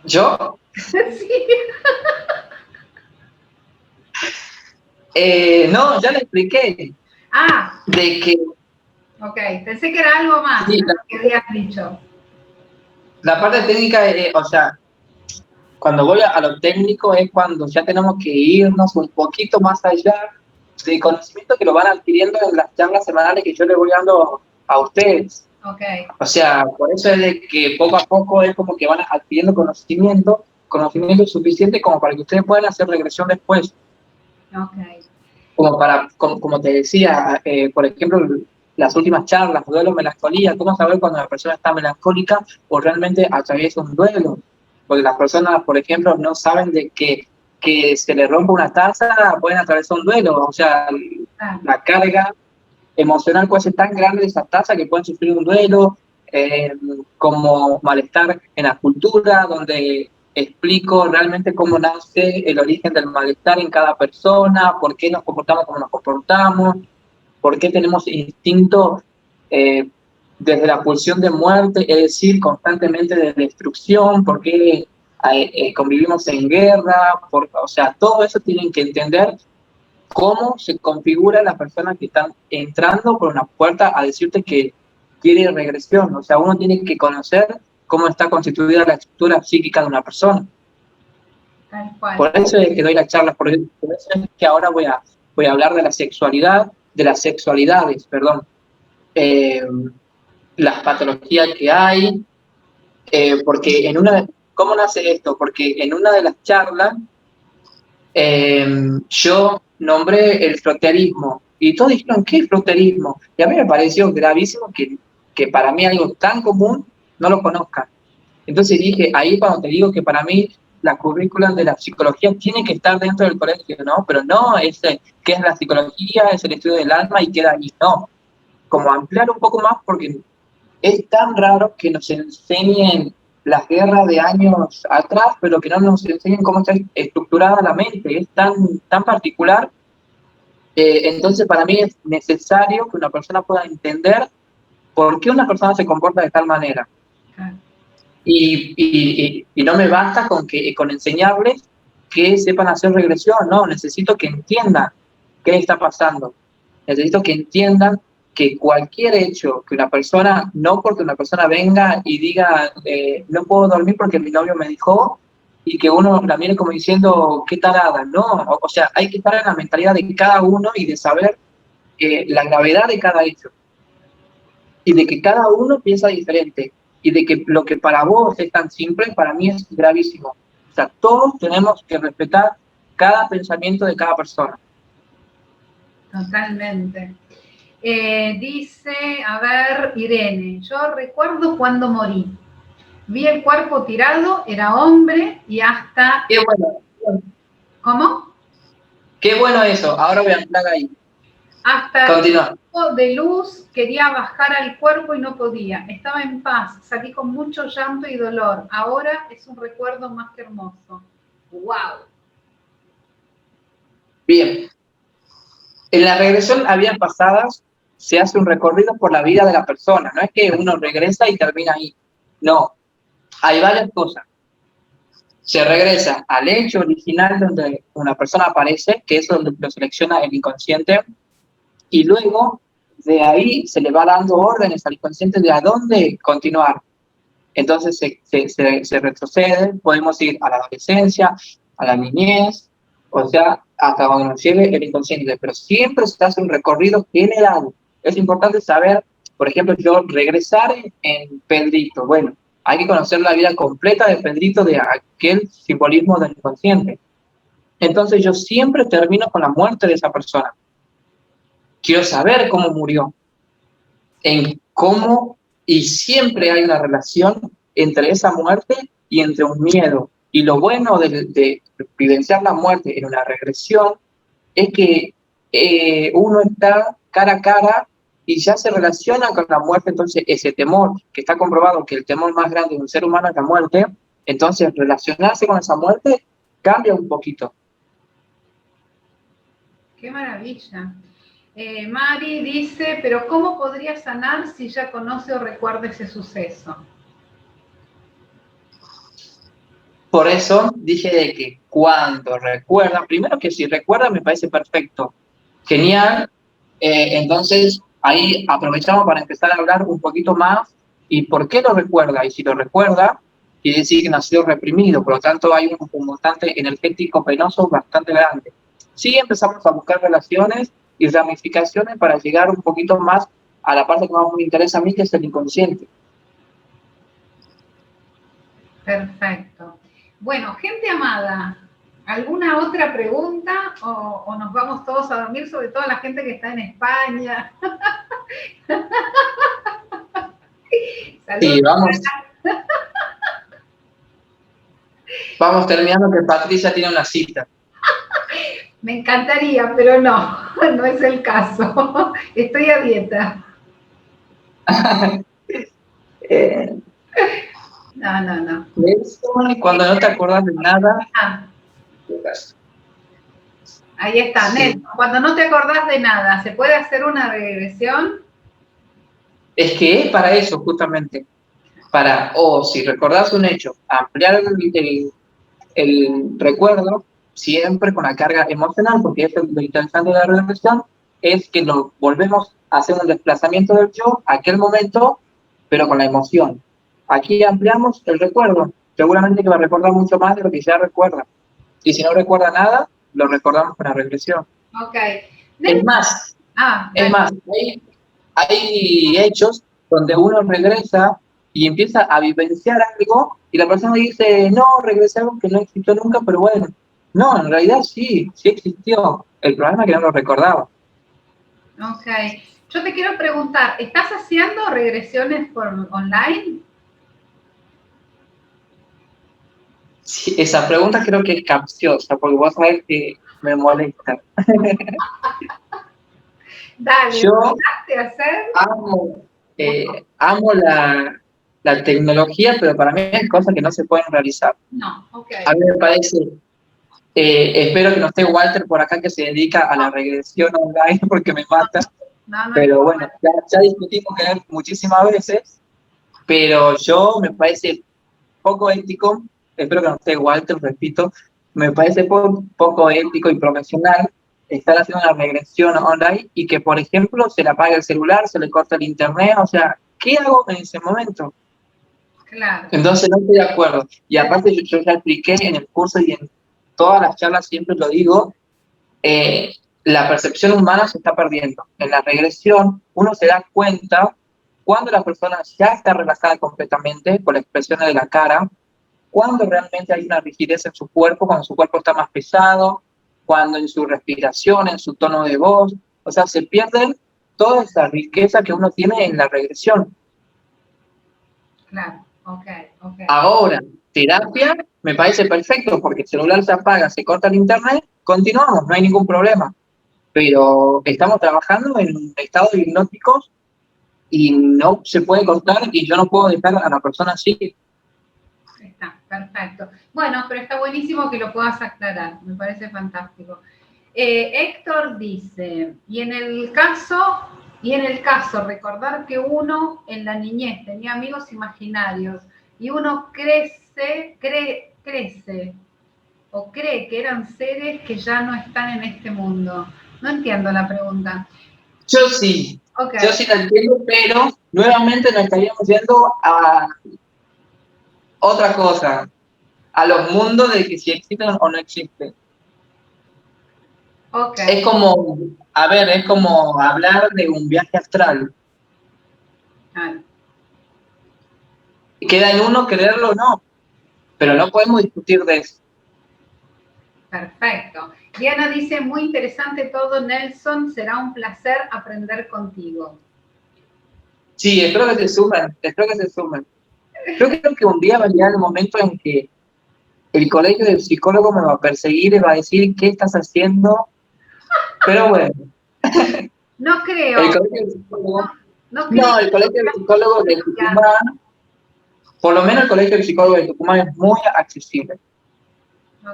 ¿Yo? Sí. No, ya le expliqué. Ah. De que... Ok, pensé que era algo más, Sí, ¿no? Que habías dicho. La parte técnica, o sea, cuando voy a lo técnico es cuando ya tenemos que irnos un poquito más allá del conocimiento que lo van adquiriendo en las charlas semanales que yo les voy dando a ustedes. Okay. O sea, por eso es de que poco a poco es como que van adquiriendo conocimiento suficiente como para que ustedes puedan hacer regresión después. Okay. Como te decía, por ejemplo, las últimas charlas, duelo, melancolía, ¿cómo saber cuando la persona está melancólica o realmente atraviesa un duelo? Porque las personas, por ejemplo, no saben de que se le rompa una taza, pueden atravesar un duelo, o sea, la carga emocional puede ser tan grande de esa taza que pueden sufrir un duelo, como malestar en la cultura, donde explico realmente cómo nace el origen del malestar en cada persona, por qué nos comportamos como nos comportamos, por qué tenemos instinto desde la pulsión de muerte, es decir, constantemente de destrucción, por qué convivimos en guerra, o sea, todo eso tienen que entender cómo se configura las personas que están entrando por una puerta a decirte que quiere regresión. O sea, uno tiene que conocer cómo está constituida la estructura psíquica de una persona. Por eso es que doy las charlas, por eso es que ahora voy a hablar de la sexualidad, de las sexualidades, perdón, las patologías que hay, porque ¿cómo nace esto? Porque en una de las charlas yo nombré el froterismo y todos dijeron, ¿qué es froterismo? Y a mí me pareció gravísimo que para mí algo tan común no lo conozcan. Entonces dije, ahí cuando te digo que para mí la currícula de la psicología tiene que estar dentro del colegio, ¿no? Pero no es qué es la psicología, es el estudio del alma y queda ahí, no. Como ampliar un poco más porque es tan raro que nos enseñen las guerras de años atrás, pero que no nos enseñen cómo está estructurada la mente. Es tan particular. Entonces, para mí es necesario que una persona pueda entender por qué una persona se comporta de tal manera. Y no me basta con enseñarles que sepan hacer regresión, no, necesito que entiendan qué está pasando. Necesito que entiendan que cualquier hecho que una persona, no porque una persona venga y diga, no puedo dormir porque mi novio me dijo, y que uno la mire como diciendo, qué tarada, no, o sea, hay que estar en la mentalidad de cada uno y de saber la gravedad de cada hecho, y de que cada uno piensa diferente, y de que lo que para vos es tan simple, para mí es gravísimo. O sea, todos tenemos que respetar cada pensamiento de cada persona. Totalmente. Dice, a ver, Irene, yo recuerdo cuando morí. Vi el cuerpo tirado, era hombre y hasta... Bueno, ¿Cómo? Qué bueno eso, ahora voy a entrar ahí. Hasta Continúa. el tipo de luz quería bajar al cuerpo y no podía. Estaba en paz, salí con mucho llanto y dolor. Ahora es un recuerdo más que hermoso. ¡Wow! Bien. En la regresión a vidas pasadas se hace un recorrido por la vida de la persona. No es que uno regresa y termina ahí. No, hay varias cosas. Se regresa al hecho original donde una persona aparece, que es donde lo selecciona el inconsciente, y luego de ahí se le va dando órdenes al inconsciente de a dónde continuar. Entonces se retrocede, podemos ir a la adolescencia, a la niñez, o sea, hasta donde nos lleve el inconsciente, pero siempre se hace un recorrido general. Es importante saber, por ejemplo, yo regresar en Pedrito, bueno, hay que conocer la vida completa de Pedrito, de aquel simbolismo del inconsciente. Entonces yo siempre termino con la muerte de esa persona. Quiero saber cómo murió, en cómo, y siempre hay una relación entre esa muerte y entre un miedo. Y lo bueno de vivenciar la muerte en una regresión es que uno está cara a cara y ya se relaciona con la muerte, entonces ese temor, que está comprobado que el temor más grande de un ser humano es la muerte, entonces relacionarse con esa muerte cambia un poquito. ¡Qué maravilla! Mari dice, pero ¿cómo podría sanar si ya conoce o recuerda ese suceso? Por eso dije de que cuando recuerda, primero que si recuerda me parece perfecto, genial, entonces ahí aprovechamos para empezar a hablar un poquito más y por qué lo recuerda, y si lo recuerda, quiere decir que no ha sido reprimido, por lo tanto hay un montante energético penoso bastante grande. Sí empezamos a buscar relaciones y ramificaciones para llegar un poquito más a la parte que más me interesa a mí, que es el inconsciente. Perfecto. Bueno, gente amada, ¿alguna otra pregunta o nos vamos todos a dormir, sobre todo la gente que está en España? Sí, vamos terminando, que Patricia tiene una cita. Me encantaría, pero no, no es el caso. Estoy a dieta. No. Cuando no te acuerdas de nada. Ahí está, sí. Nelson, cuando no te acordás de nada, ¿se puede hacer una regresión? Es que es para eso, justamente. Si recordás un hecho, ampliar el recuerdo, siempre con la carga emocional, porque eso es lo interesante de la regresión, es que nos volvemos a hacer un desplazamiento del yo a aquel momento, pero con la emoción. Aquí ampliamos el recuerdo, seguramente que va a recordar mucho más de lo que ya recuerda. Y si no recuerda nada, lo recordamos con la regresión. Ok. Es más, hay hechos donde uno regresa y empieza a vivenciar algo y la persona dice, no, regresé a algo que no existió nunca, pero bueno, no, en realidad sí existió. El problema es que no lo recordaba. Ok. Yo te quiero preguntar, ¿estás haciendo regresiones por online? Sí, esa pregunta creo que es capciosa, porque vos sabés que me molesta. Dale, yo hacer? amo la tecnología, pero para mí hay cosas que no se pueden realizar. No, ok. A mí me parece, espero que no esté Walter por acá, que se dedica a la regresión online, porque me mata. No, pero bueno, ya discutimos con él muchísimas veces, pero yo me parece poco ético, espero que no esté Walter, repito, me parece poco ético y profesional estar haciendo una regresión online y que, por ejemplo, se le apague el celular, se le corta el internet, o sea, ¿qué hago en ese momento? Claro. Entonces no estoy de acuerdo. Y aparte yo ya expliqué en el curso y en todas las charlas siempre lo digo, la percepción humana se está perdiendo. En la regresión uno se da cuenta cuando la persona ya está relajada completamente, con la expresión de la cara, cuando realmente hay una rigidez en su cuerpo, cuando su cuerpo está más pesado, cuando en su respiración, en su tono de voz, o sea, se pierde toda esa riqueza que uno tiene en la regresión. Claro, ok. Ahora, terapia me parece perfecto, porque el celular se apaga, se corta el internet, continuamos, no hay ningún problema. Pero estamos trabajando en estados hipnóticos y no se puede cortar y yo no puedo dejar a la persona así. Está, perfecto. Bueno, pero está buenísimo que lo puedas aclarar, me parece fantástico. Héctor dice, y en el caso, recordar que uno en la niñez tenía amigos imaginarios y uno crece o cree que eran seres que ya no están en este mundo. No entiendo la pregunta. Yo sí, Okay. yo sí la entiendo, pero nuevamente nos estaríamos yendo a otra cosa, a los mundos de que si existen o no existen. Okay. Es como, a ver, es como hablar de un viaje astral. Claro. Queda en uno creerlo o no, pero no podemos discutir de eso. Perfecto. Diana dice, muy interesante todo, Nelson, será un placer aprender contigo. Sí, espero que se sumen, espero que se sumen. Yo creo que un día va a llegar el momento en que el colegio del psicólogo me va a perseguir y va a decir, ¿qué estás haciendo? Pero bueno. No creo. El colegio del psicólogo, No creo. no, el colegio del psicólogo de Tucumán, por lo menos el colegio del psicólogo de Tucumán es muy accesible.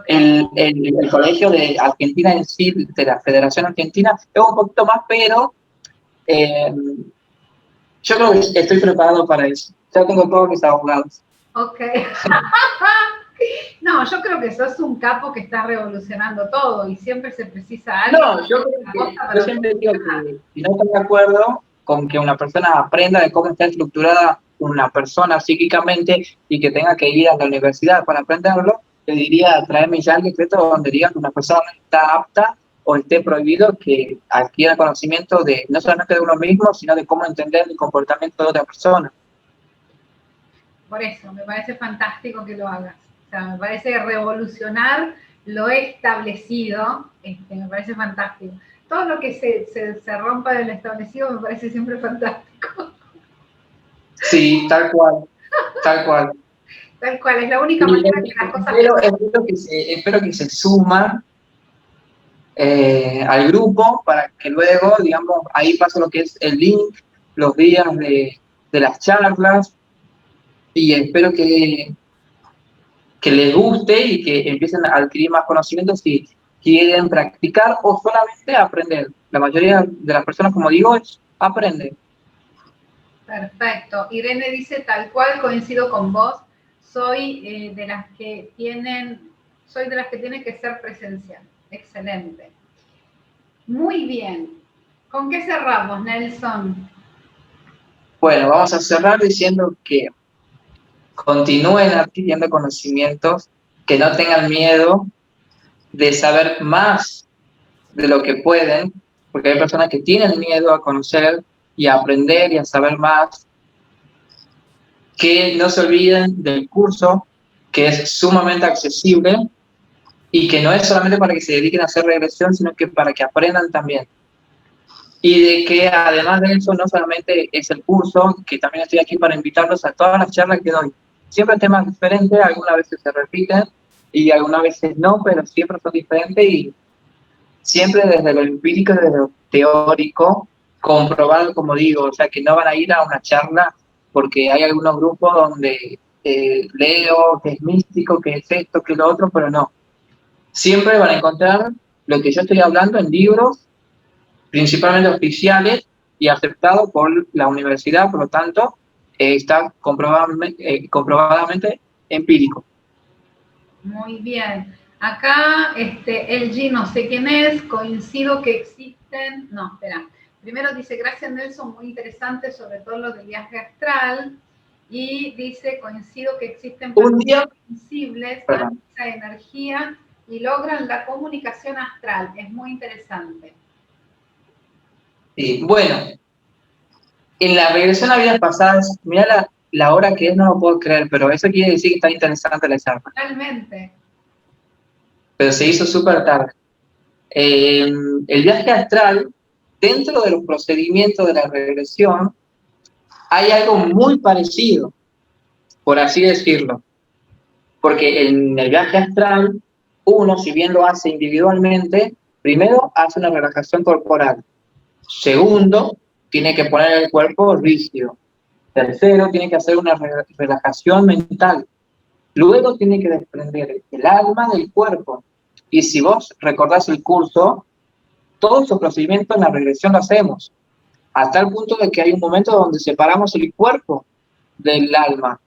Okay. El colegio de Argentina en sí, de la Federación Argentina, es un poquito más, pero yo creo que estoy preparado para eso. Ya tengo todos mis abogados. Ok. No, yo creo que sos un capo que está revolucionando todo y siempre se precisa algo. No, yo siempre digo que si no estoy de acuerdo con que una persona aprenda de cómo está estructurada una persona psíquicamente y que tenga que ir a la universidad para aprenderlo, le diría traerme ya el decreto donde diga que una persona no está apta o esté prohibido que adquiera conocimiento de no solamente de uno mismo, sino de cómo entender el comportamiento de otra persona. Por eso, me parece fantástico que lo hagas. O sea, me parece revolucionar lo establecido, me parece fantástico. Todo lo que se rompa del establecido me parece siempre fantástico. Sí, tal cual, tal cual. Tal cual, es la única manera que las cosas... Espero que se suman al grupo para que luego, digamos, ahí pasa lo que es el link, los días de las charlas, y espero que les guste y que empiecen a adquirir más conocimientos si quieren practicar o solamente aprender. La mayoría de las personas, como digo, aprenden. Perfecto. Irene dice, tal cual, coincido con vos, soy de las que tienen que ser presencial. Excelente. Muy bien. ¿Con qué cerramos, Nelson? Bueno, vamos a cerrar diciendo que continúen adquiriendo conocimientos, que no tengan miedo de saber más de lo que pueden, porque hay personas que tienen miedo a conocer y a aprender y a saber más, que no se olviden del curso, que es sumamente accesible y que no es solamente para que se dediquen a hacer regresión, sino que para que aprendan también. Y de que además de eso, no solamente es el curso, que también estoy aquí para invitarlos a todas las charlas que doy. Siempre temas diferentes, algunas veces se repiten y algunas veces no, pero siempre son diferentes y siempre desde lo empírico, desde lo teórico, comprobado, como digo, o sea, que no van a ir a una charla porque hay algunos grupos donde leo que es místico, que es esto, que lo otro, pero no. Siempre van a encontrar lo que yo estoy hablando en libros, principalmente oficiales y aceptados por la universidad, por lo tanto, está comprobadamente empírico. Muy bien. Acá, el G, no sé quién es, coincido que existen, no, espera. Primero dice, gracias Nelson, muy interesante, sobre todo lo del viaje astral. Y dice, coincido que existen personas sensibles a esa energía y logran la comunicación astral. Es muy interesante. Sí, bueno, en la regresión a vidas pasadas, mira la hora que es, no lo puedo creer, pero eso quiere decir que está interesante la charla. Totalmente. Pero se hizo súper tarde. El viaje astral, dentro de los procedimientos de la regresión, hay algo muy parecido, por así decirlo. Porque en el viaje astral, uno, si bien lo hace individualmente, primero hace una relajación corporal. Segundo, tiene que poner el cuerpo rígido. Tercero, tiene que hacer una relajación mental. Luego tiene que desprender el alma del cuerpo. Y si vos recordás el curso, todos esos procedimientos en la regresión lo hacemos. A tal punto de que hay un momento donde separamos el cuerpo del alma.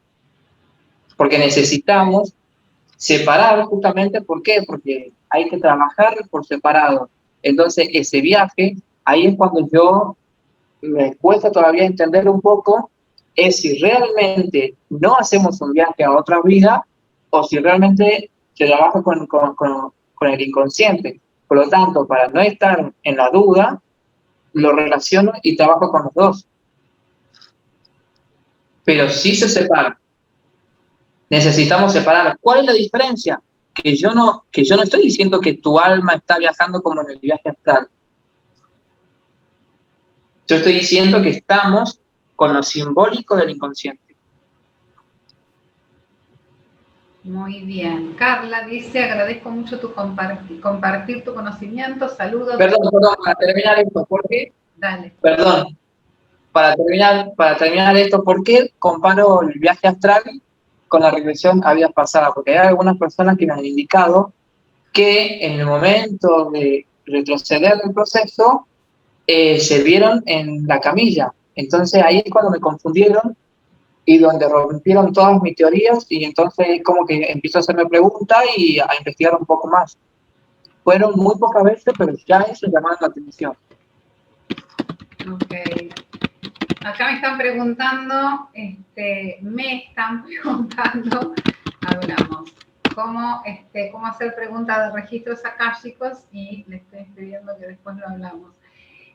Porque necesitamos separar justamente, ¿por qué? Porque hay que trabajar por separado. Entonces, ese viaje, ahí es cuando yo me cuesta todavía entender un poco, es si realmente no hacemos un viaje a otra vida o si realmente se trabaja con el inconsciente. Por lo tanto, para no estar en la duda, lo relaciono y trabajo con los dos. Pero sí se separa. Necesitamos separar. ¿Cuál es la diferencia? Que yo no estoy diciendo que tu alma está viajando como en el viaje astral. Yo estoy diciendo que estamos con lo simbólico del inconsciente. Muy bien. Carla dice, agradezco mucho tu compartir tu conocimiento. Saludos. Perdón, para terminar esto, ¿por qué? Dale. Perdón, para terminar esto, ¿por qué comparo el viaje astral con la regresión a vidas pasadas? Porque hay algunas personas que me han indicado que en el momento de retroceder el proceso, se vieron en la camilla. Entonces ahí es cuando me confundieron y donde rompieron todas mis teorías y entonces como que empiezo a hacerme preguntas y a investigar un poco más. Fueron muy pocas veces, pero ya eso llamaba la atención. Ok. Acá me están preguntando, hablamos, cómo hacer preguntas de registros akáshicos y le estoy escribiendo que después lo hablamos.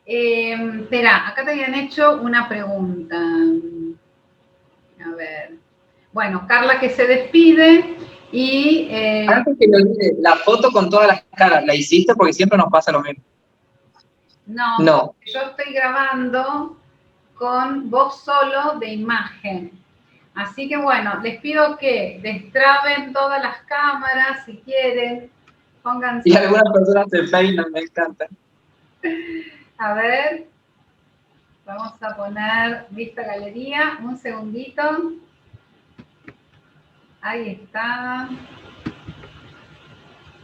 Espera, acá te habían hecho una pregunta. A ver. Bueno, Carla que se despide y... Antes que me olvide, la foto con todas las caras, ¿la hiciste? Porque siempre nos pasa lo mismo. No. Yo estoy grabando con voz solo de imagen. Así que bueno, les pido que destraben todas las cámaras si quieren. Pónganse. Y algunas personas se peinan, me encanta. A ver. Vamos a poner vista galería. Un segundito. Ahí está.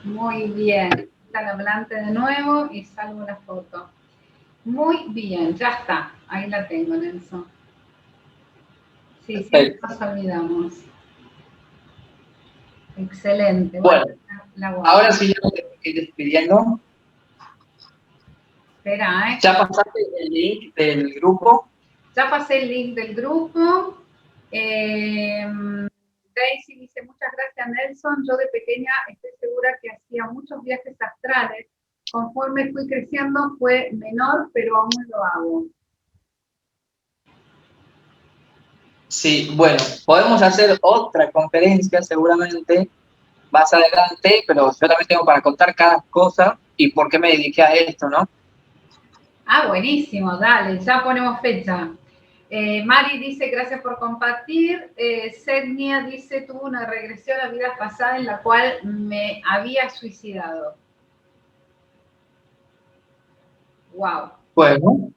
Muy bien. Está el hablante de nuevo y salgo la foto. Muy bien, ya está. Ahí la tengo, Nelson. Sí, siempre nos olvidamos. Excelente. Bueno, ahora sí ya me estoy despidiendo. Espera, ¿Ya pasaste el link del grupo? Ya pasé el link del grupo. Daisy dice, muchas gracias Nelson. Yo de pequeña estoy segura que hacía muchos viajes astrales. Conforme fui creciendo fue menor, pero aún lo hago. Sí, bueno, podemos hacer otra conferencia seguramente más adelante, pero yo también tengo para contar cada cosa y por qué me dediqué a esto, ¿no? Ah, buenísimo, dale, ya ponemos fecha. Mari dice, gracias por compartir. Sednia dice, tuve una regresión a vidas pasadas en la cual me había suicidado. Wow. Bueno,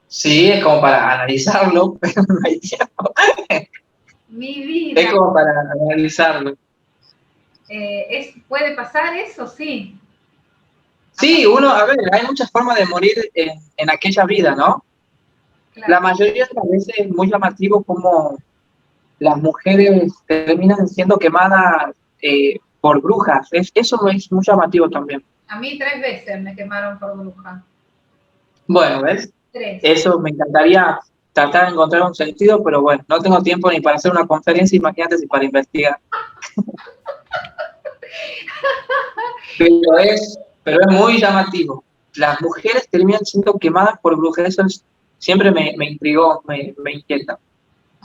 sí, es como para analizarlo, pero no hay tiempo. Mi vida. Es como para analizarlo. ¿Puede pasar eso? Sí. Sí, a ver, hay muchas formas de morir en aquella vida, ¿no? Claro. La mayoría de las veces es muy llamativo como las mujeres terminan siendo quemadas por brujas. Eso es muy llamativo también. A mí 3 veces me quemaron por bruja. Bueno, ¿ves? 3. Eso me encantaría tratar de encontrar un sentido, pero bueno, no tengo tiempo ni para hacer una conferencia, imagínate si para investigar. Pero es muy llamativo. Las mujeres terminan siendo quemadas por brujas. Eso siempre me intrigó, me inquieta.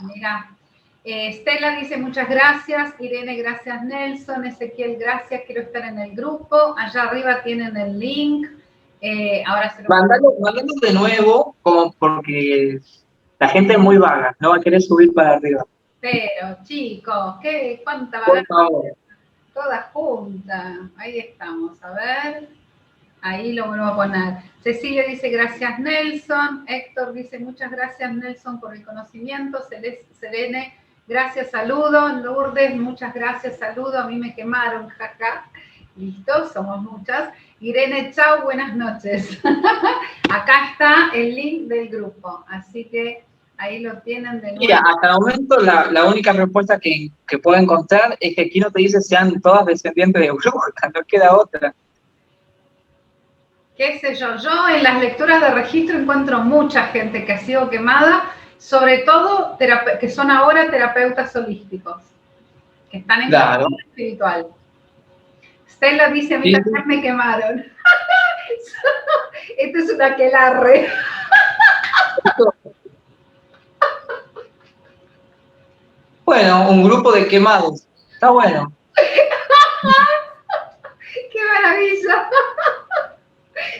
Mira, Estela dice muchas gracias. Irene, gracias Nelson. Ezequiel, gracias. Quiero estar en el grupo. Allá arriba tienen el link. Ahora se lo Mándalo de nuevo, como porque la gente es muy vaga. No va a querer subir para arriba. Pero, chicos, ¿cuánta Por vagancia? favor. Todas juntas. Ahí estamos, a ver. Ahí lo vuelvo a poner. Cecilia dice, gracias Nelson. Héctor dice, muchas gracias Nelson por el conocimiento. Selene, gracias, saludo. Lourdes, muchas gracias, saludo. A mí me quemaron, jaja. Listo, somos muchas. Irene, chao, buenas noches. Acá está el link del grupo, así que ahí lo tienen de nuevo. Mira, hasta el momento la única respuesta que puedo encontrar es que aquí no te dice sean todas descendientes de brujas, no queda otra. Qué sé yo, en las lecturas de registro encuentro mucha gente que ha sido quemada, sobre todo que son ahora terapeutas holísticos, que están en Claro. camino espiritual. Stella dice, a mí también me quemaron. Esto es un aquelarre. Bueno, un grupo de quemados. Está bueno. ¡Qué maravilla!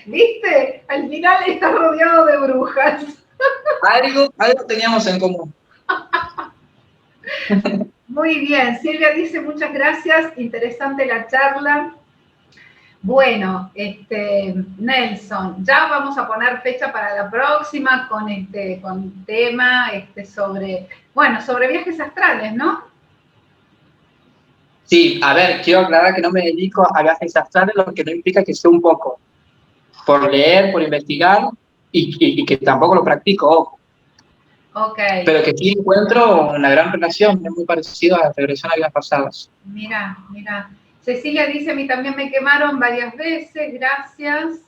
¿Viste? Al final está rodeado de brujas. Algo teníamos en común. Muy bien, Silvia dice muchas gracias, interesante la charla. Bueno, Nelson, ya vamos a poner fecha para la próxima con tema sobre viajes astrales, ¿no? Sí, a ver, quiero aclarar que no me dedico a viajes astrales, lo que no implica que sé un poco. Por leer, por investigar, y que tampoco lo practico, ojo. Okay. Pero que sí encuentro una gran relación, es muy parecido a la regresión a vidas pasadas. Mira. Cecilia dice, a mí también me quemaron varias veces, gracias.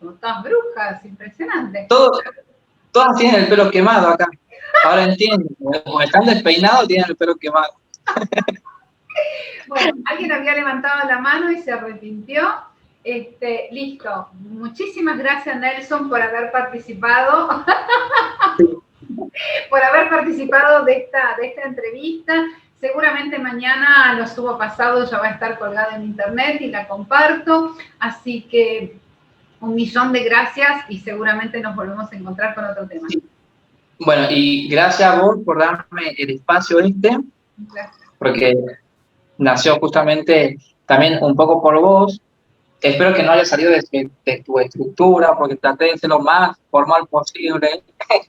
Como todas brujas, impresionante. Todas tienen el pelo quemado acá. Ahora entiendo, como están despeinados, tienen el pelo quemado. Bueno, alguien había levantado la mano y se arrepintió. Listo. Muchísimas gracias, Nelson, por haber participado. Por haber participado de esta entrevista. Seguramente mañana lo subo pasado, ya va a estar colgada en internet y la comparto. Así que 1.000.000 de gracias y seguramente nos volvemos a encontrar con otro tema. Sí. Bueno, y gracias a vos por darme el espacio porque nació justamente también un poco por vos. Espero que no haya salido de tu estructura, porque traté de ser lo más formal posible.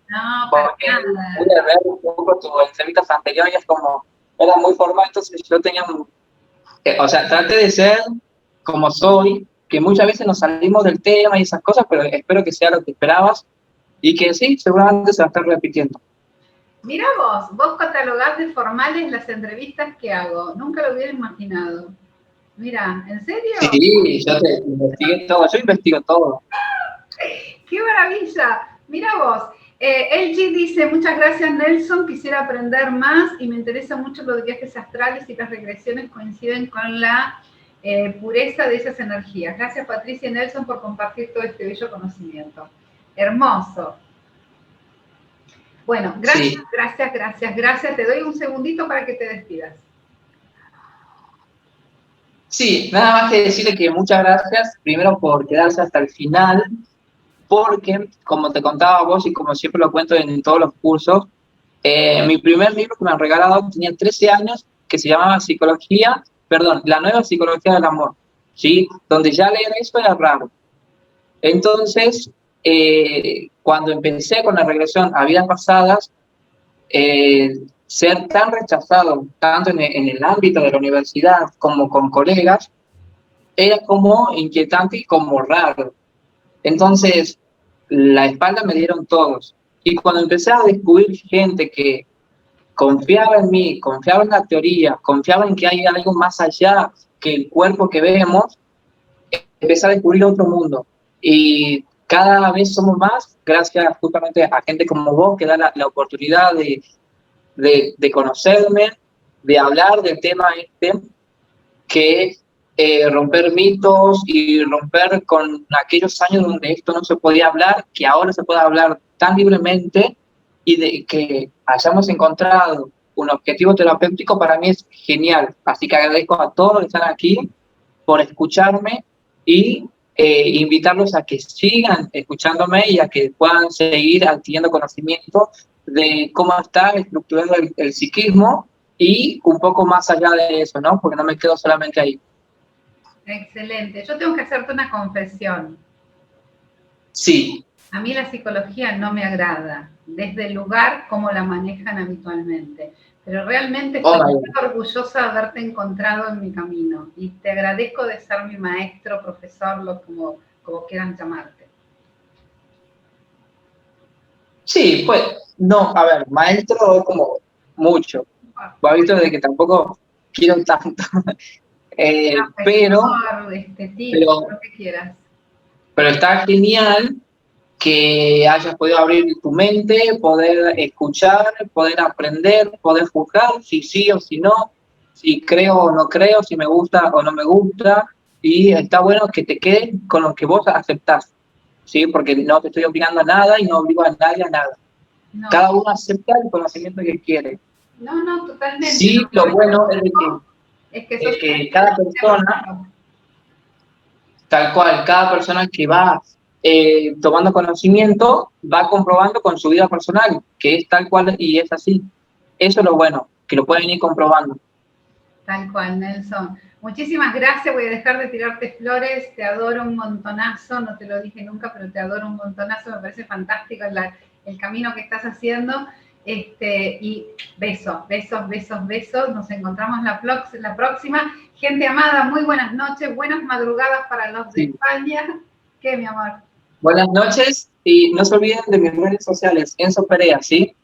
No, porque pude ver un poco tus entrevistas anteriores, como era muy formal, entonces yo tenía, traté de ser como soy, que muchas veces nos salimos del tema y esas cosas, pero espero que sea lo que esperabas y que sí, seguramente se va a estar repitiendo. Mira vos catalogás de formales las entrevistas que hago, nunca lo hubiera imaginado. Mira, ¿en serio? Sí, yo te investigué todo, yo investigo todo. ¡Qué maravilla! Mira vos. LG dice, muchas gracias Nelson, quisiera aprender más y me interesa mucho los viajes astrales y las regresiones coinciden con la pureza de esas energías. Gracias Patricia y Nelson por compartir todo este bello conocimiento. Hermoso. Bueno, gracias, sí. gracias. Te doy un segundito para que te despidas. Sí, nada más que decirle que muchas gracias, primero por quedarse hasta el final, porque, como te contaba vos y como siempre lo cuento en todos los cursos, mi primer libro que me han regalado tenía 13 años, que se llamaba La nueva psicología del amor, ¿sí? Donde ya leer eso era raro. Entonces, cuando empecé con la regresión a vidas pasadas, ser tan rechazado, tanto en el ámbito de la universidad como con colegas, era como inquietante y como raro. Entonces, la espalda me dieron todos. Y cuando empecé a descubrir gente que confiaba en mí, confiaba en la teoría, confiaba en que hay algo más allá que el cuerpo que vemos, empecé a descubrir otro mundo. Y cada vez somos más, gracias justamente a gente como vos, que da la oportunidad de conocerme, de hablar del tema que romper mitos y romper con aquellos años donde esto no se podía hablar, que ahora se puede hablar tan libremente, y de que hayamos encontrado un objetivo terapéutico para mí es genial. Así que agradezco a todos los que están aquí por escucharme y invitarlos a que sigan escuchándome y a que puedan seguir adquiriendo conocimiento de cómo está estructurado el psiquismo y un poco más allá de eso, ¿no? Porque no me quedo solamente ahí. Excelente. Yo tengo que hacerte una confesión. Sí. A mí la psicología no me agrada, desde el lugar como la manejan habitualmente. Pero realmente estoy muy orgullosa de haberte encontrado en mi camino. Y te agradezco de ser mi maestro, profesor, como quieran llamarte. Sí, pues, no, a ver, maestro es como mucho. Vos visto de que tampoco quiero tanto. Pero lo que quieras. Pero está genial que hayas podido abrir tu mente, poder escuchar, poder aprender, poder juzgar si sí o si no, si creo o no creo, si me gusta o no me gusta. Y está bueno que te quedes con lo que vos aceptás, ¿sí? Porque no te estoy obligando a nada y no obligo a nadie a nada. No. Cada uno acepta el conocimiento que quiere. No, totalmente. Sí, lo bueno es que cada persona, tal cual, cada persona que va tomando conocimiento va comprobando con su vida personal, que es tal cual y es así. Eso es lo bueno, que lo pueden ir comprobando. Tal cual, Nelson. Muchísimas gracias, voy a dejar de tirarte flores, te adoro un montonazo, no te lo dije nunca, pero te adoro un montonazo, me parece fantástico el camino que estás haciendo. Y besos, nos encontramos la próxima. Gente amada, muy buenas noches, buenas madrugadas para los de España. ¿Qué, mi amor? Buenas noches y no se olviden de mis redes sociales, Enzo Perea, ¿sí?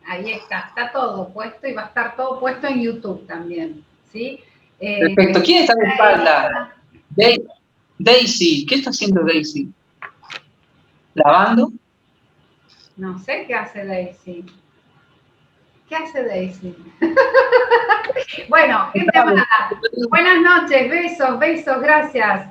Ahí está todo puesto y va a estar todo puesto en YouTube también, ¿sí? Perfecto. ¿Quién está en la espalda? Daisy. ¿Qué está haciendo Daisy? ¿Lavando? No sé qué hace Daisy. ¿Qué hace Daisy? Bueno, gente amada. Buenas noches, besos, gracias.